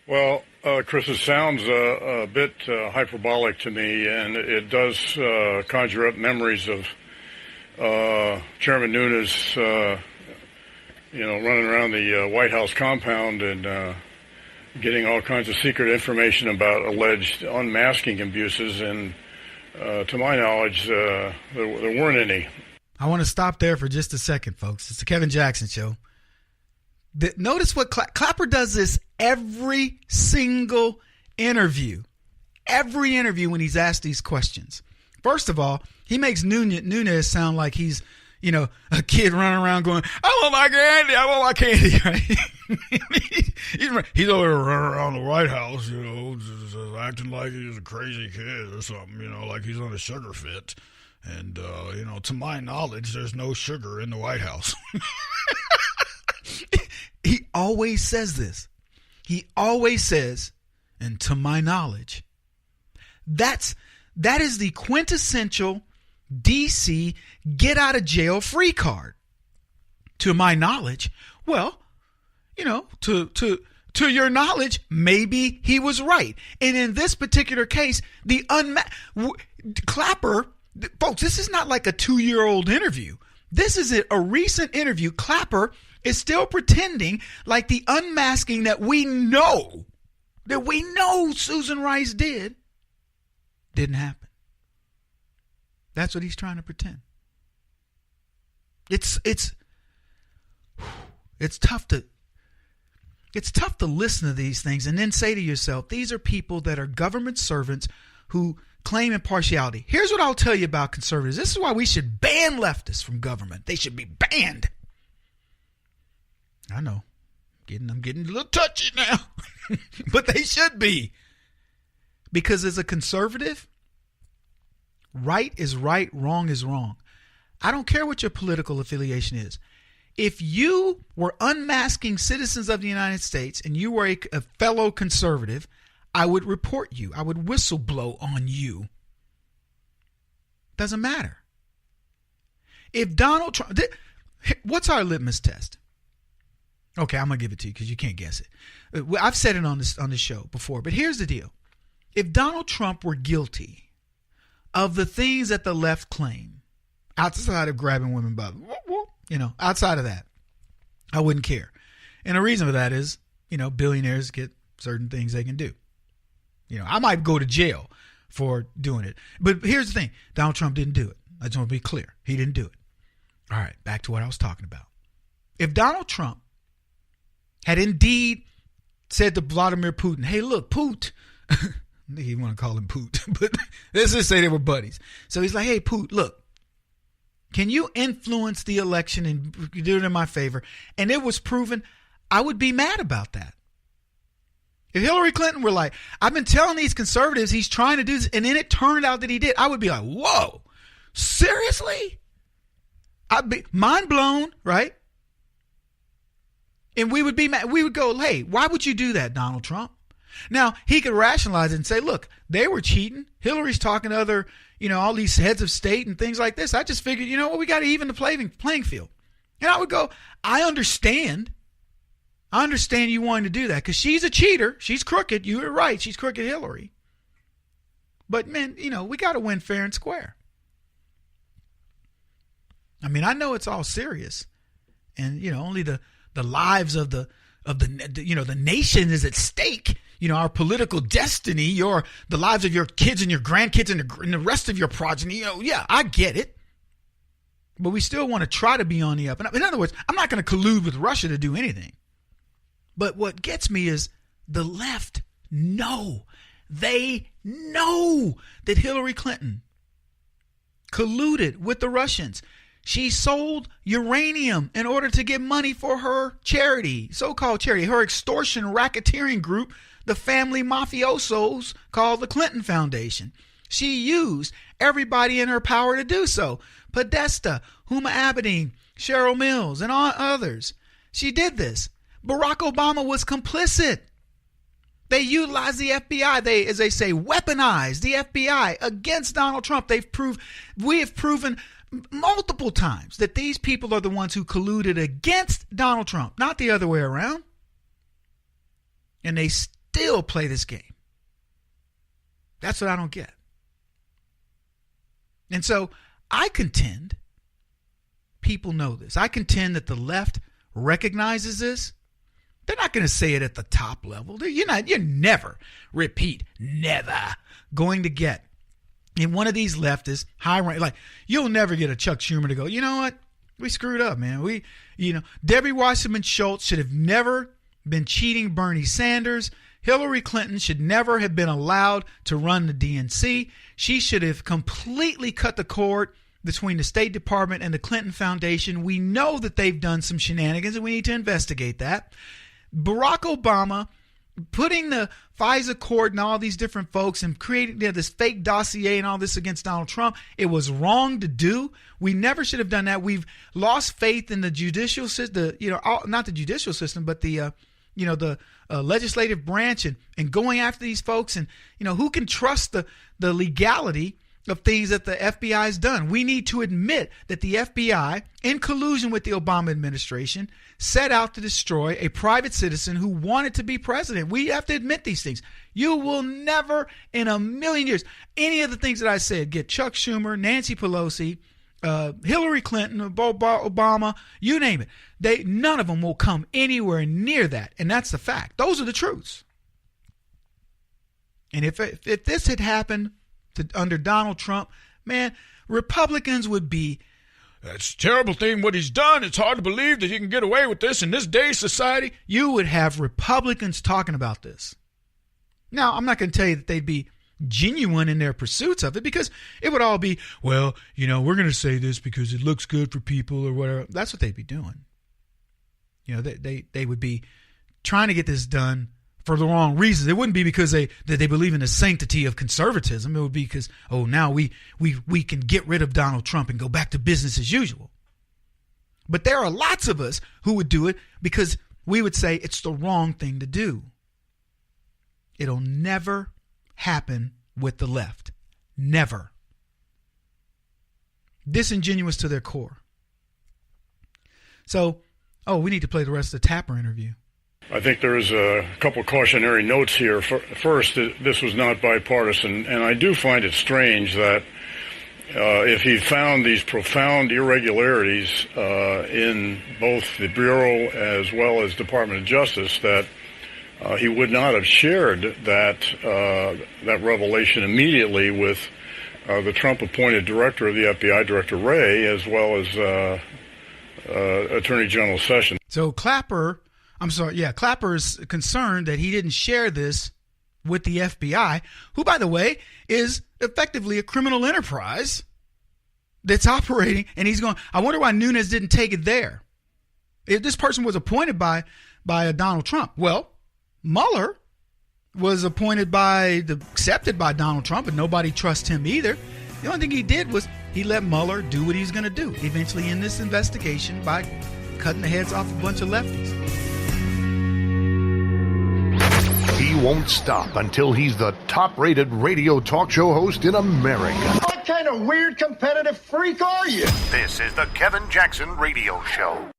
Well, Chris, it sounds a bit hyperbolic to me, and it does conjure up memories of Chairman Nunes, running around the White House compound and getting all kinds of secret information about alleged unmasking abuses, and to my knowledge, there weren't any. I want to stop there for just a second, folks. It's the Kevin Jackson Show. Notice what Clapper does this every single interview. Every interview when he's asked these questions. First of all, he makes Nunes sound like he's, a kid running around going, I want my candy, I want my candy, right? he's over there running around the White House, just acting like he's a crazy kid or something, like he's on a sugar fit. And, to my knowledge, there's no sugar in the White House. He always says this. He always says, and to my knowledge, that is the quintessential DC get out of jail free card. To my knowledge, well, to your knowledge, maybe he was right. And in this particular case, Clapper, folks, this is not like a 2-year-old interview. This is a recent interview. Clapper is still pretending like the unmasking that we know Susan Rice didn't happen. That's what he's trying to pretend. It's tough to listen to these things and then say to yourself, these are people that are government servants who claim impartiality. Here's what I'll tell you about conservatives. This is why we should ban leftists from government. They should be banned. I know. I'm getting a little touchy now. But they should be. Because as a conservative, right is right, wrong is wrong. I don't care what your political affiliation is. If you were unmasking citizens of the United States and you were a fellow conservative, I would report you. I would whistleblow on you. Doesn't matter. If Donald Trump, what's our litmus test? Okay, I'm going to give it to you because you can't guess it. I've said it on this show before, but here's the deal. If Donald Trump were guilty of the things that the left claim, outside of grabbing women by outside of that, I wouldn't care. And the reason for that is, billionaires get certain things they can do. I might go to jail for doing it. But here's the thing. Donald Trump didn't do it. I just want to be clear. He didn't do it. All right, back to what I was talking about. If Donald Trump had indeed said to Vladimir Putin, hey, look, Poot. He want to call him Poot, but let's just say they were buddies. So he's like, hey, Poot, look, can you influence the election and do it in my favor? And it was proven. I would be mad about that. If Hillary Clinton were like, I've been telling these conservatives he's trying to do this, and then it turned out that he did, I would be like, whoa, seriously? I'd be mind blown, right? And we would be mad. We would go, hey, why would you do that, Donald Trump? Now, he could rationalize it and say, look, they were cheating. Hillary's talking to other, all these heads of state and things like this. I just figured, we got to even the playing field. And I would go, I understand you wanting to do that because she's a cheater. She's crooked. You were right. She's crooked, Hillary. But, man, we got to win fair and square. I mean, I know it's all serious. And, only the lives of the nation is at stake. Our political destiny, the lives of your kids and your grandkids and the rest of your progeny. Yeah, I get it. But we still want to try to be on the up and up. In other words, I'm not going to collude with Russia to do anything. But what gets me is the left they know that Hillary Clinton colluded with the Russians. She sold uranium in order to get money for her charity, so-called charity, her extortion racketeering group, the family mafiosos called the Clinton Foundation. She used everybody in her power to do so. Podesta, Huma Abedin, Cheryl Mills, and all others. She did this. Barack Obama was complicit. They utilized the FBI. They, as they say, weaponized the FBI against Donald Trump. We have proven multiple times that these people are the ones who colluded against Donald Trump, not the other way around. And they still play this game. That's what I don't get. And so I contend people know this. I contend that the left recognizes this. They're not going to say it at the top level. You're never going to get in one of these leftists, high rank, like you'll never get a Chuck Schumer to go, you know what? We screwed up, man. Debbie Wasserman Schultz should have never been cheating Bernie Sanders. Hillary Clinton should never have been allowed to run the DNC. She should have completely cut the cord between the State Department and the Clinton Foundation. We know that they've done some shenanigans and we need to investigate that. Barack Obama putting the FISA court and all these different folks and creating this fake dossier and all this against Donald Trump, it was wrong to do. We never should have done that. We've lost faith in the judicial system, not the judicial system, but the legislative branch and going after these folks. And, who can trust the legality of things that the FBI has done? We need to admit that the FBI, in collusion with the Obama administration, set out to destroy a private citizen who wanted to be president. We have to admit these things. You will never in a million years, any of the things that I said, get Chuck Schumer, Nancy Pelosi, Hillary Clinton, Obama, you name it. None of them will come anywhere near that. And that's the fact. Those are the truths. And if this had happened under Donald Trump, man, Republicans would be, that's a terrible thing what he's done. It's hard to believe that he can get away with this in this day's society. You would have Republicans talking about this. Now, I'm not going to tell you that they'd be genuine in their pursuits of it because it would all be, well, we're going to say this because it looks good for people or whatever. That's what they'd be doing. They would be trying to get this done for the wrong reasons. It wouldn't be because they believe in the sanctity of conservatism. It would be because, now we can get rid of Donald Trump and go back to business as usual. But there are lots of us who would do it because we would say it's the wrong thing to do. It'll never happen with the left. Never. Disingenuous to their core. So, we need to play the rest of the Tapper interview. I think there is a couple cautionary notes here. First, this was not bipartisan, and I do find it strange that if he found these profound irregularities in both the Bureau as well as Department of Justice, that he would not have shared that revelation immediately with the Trump-appointed director of the FBI, Director Wray, as well as Attorney General Sessions. So Clapper is concerned that he didn't share this with the FBI, who, by the way, is effectively a criminal enterprise that's operating. And he's going, I wonder why Nunes didn't take it there. If this person was appointed by Donald Trump, well, Mueller was accepted by Donald Trump, and nobody trusts him either. The only thing he did was he let Mueller do what he's going to do, eventually in this investigation by cutting the heads off a bunch of lefties. He won't stop until he's the top-rated radio talk show host in America. What kind of weird competitive freak are you? This is the Kevin Jackson Radio Show.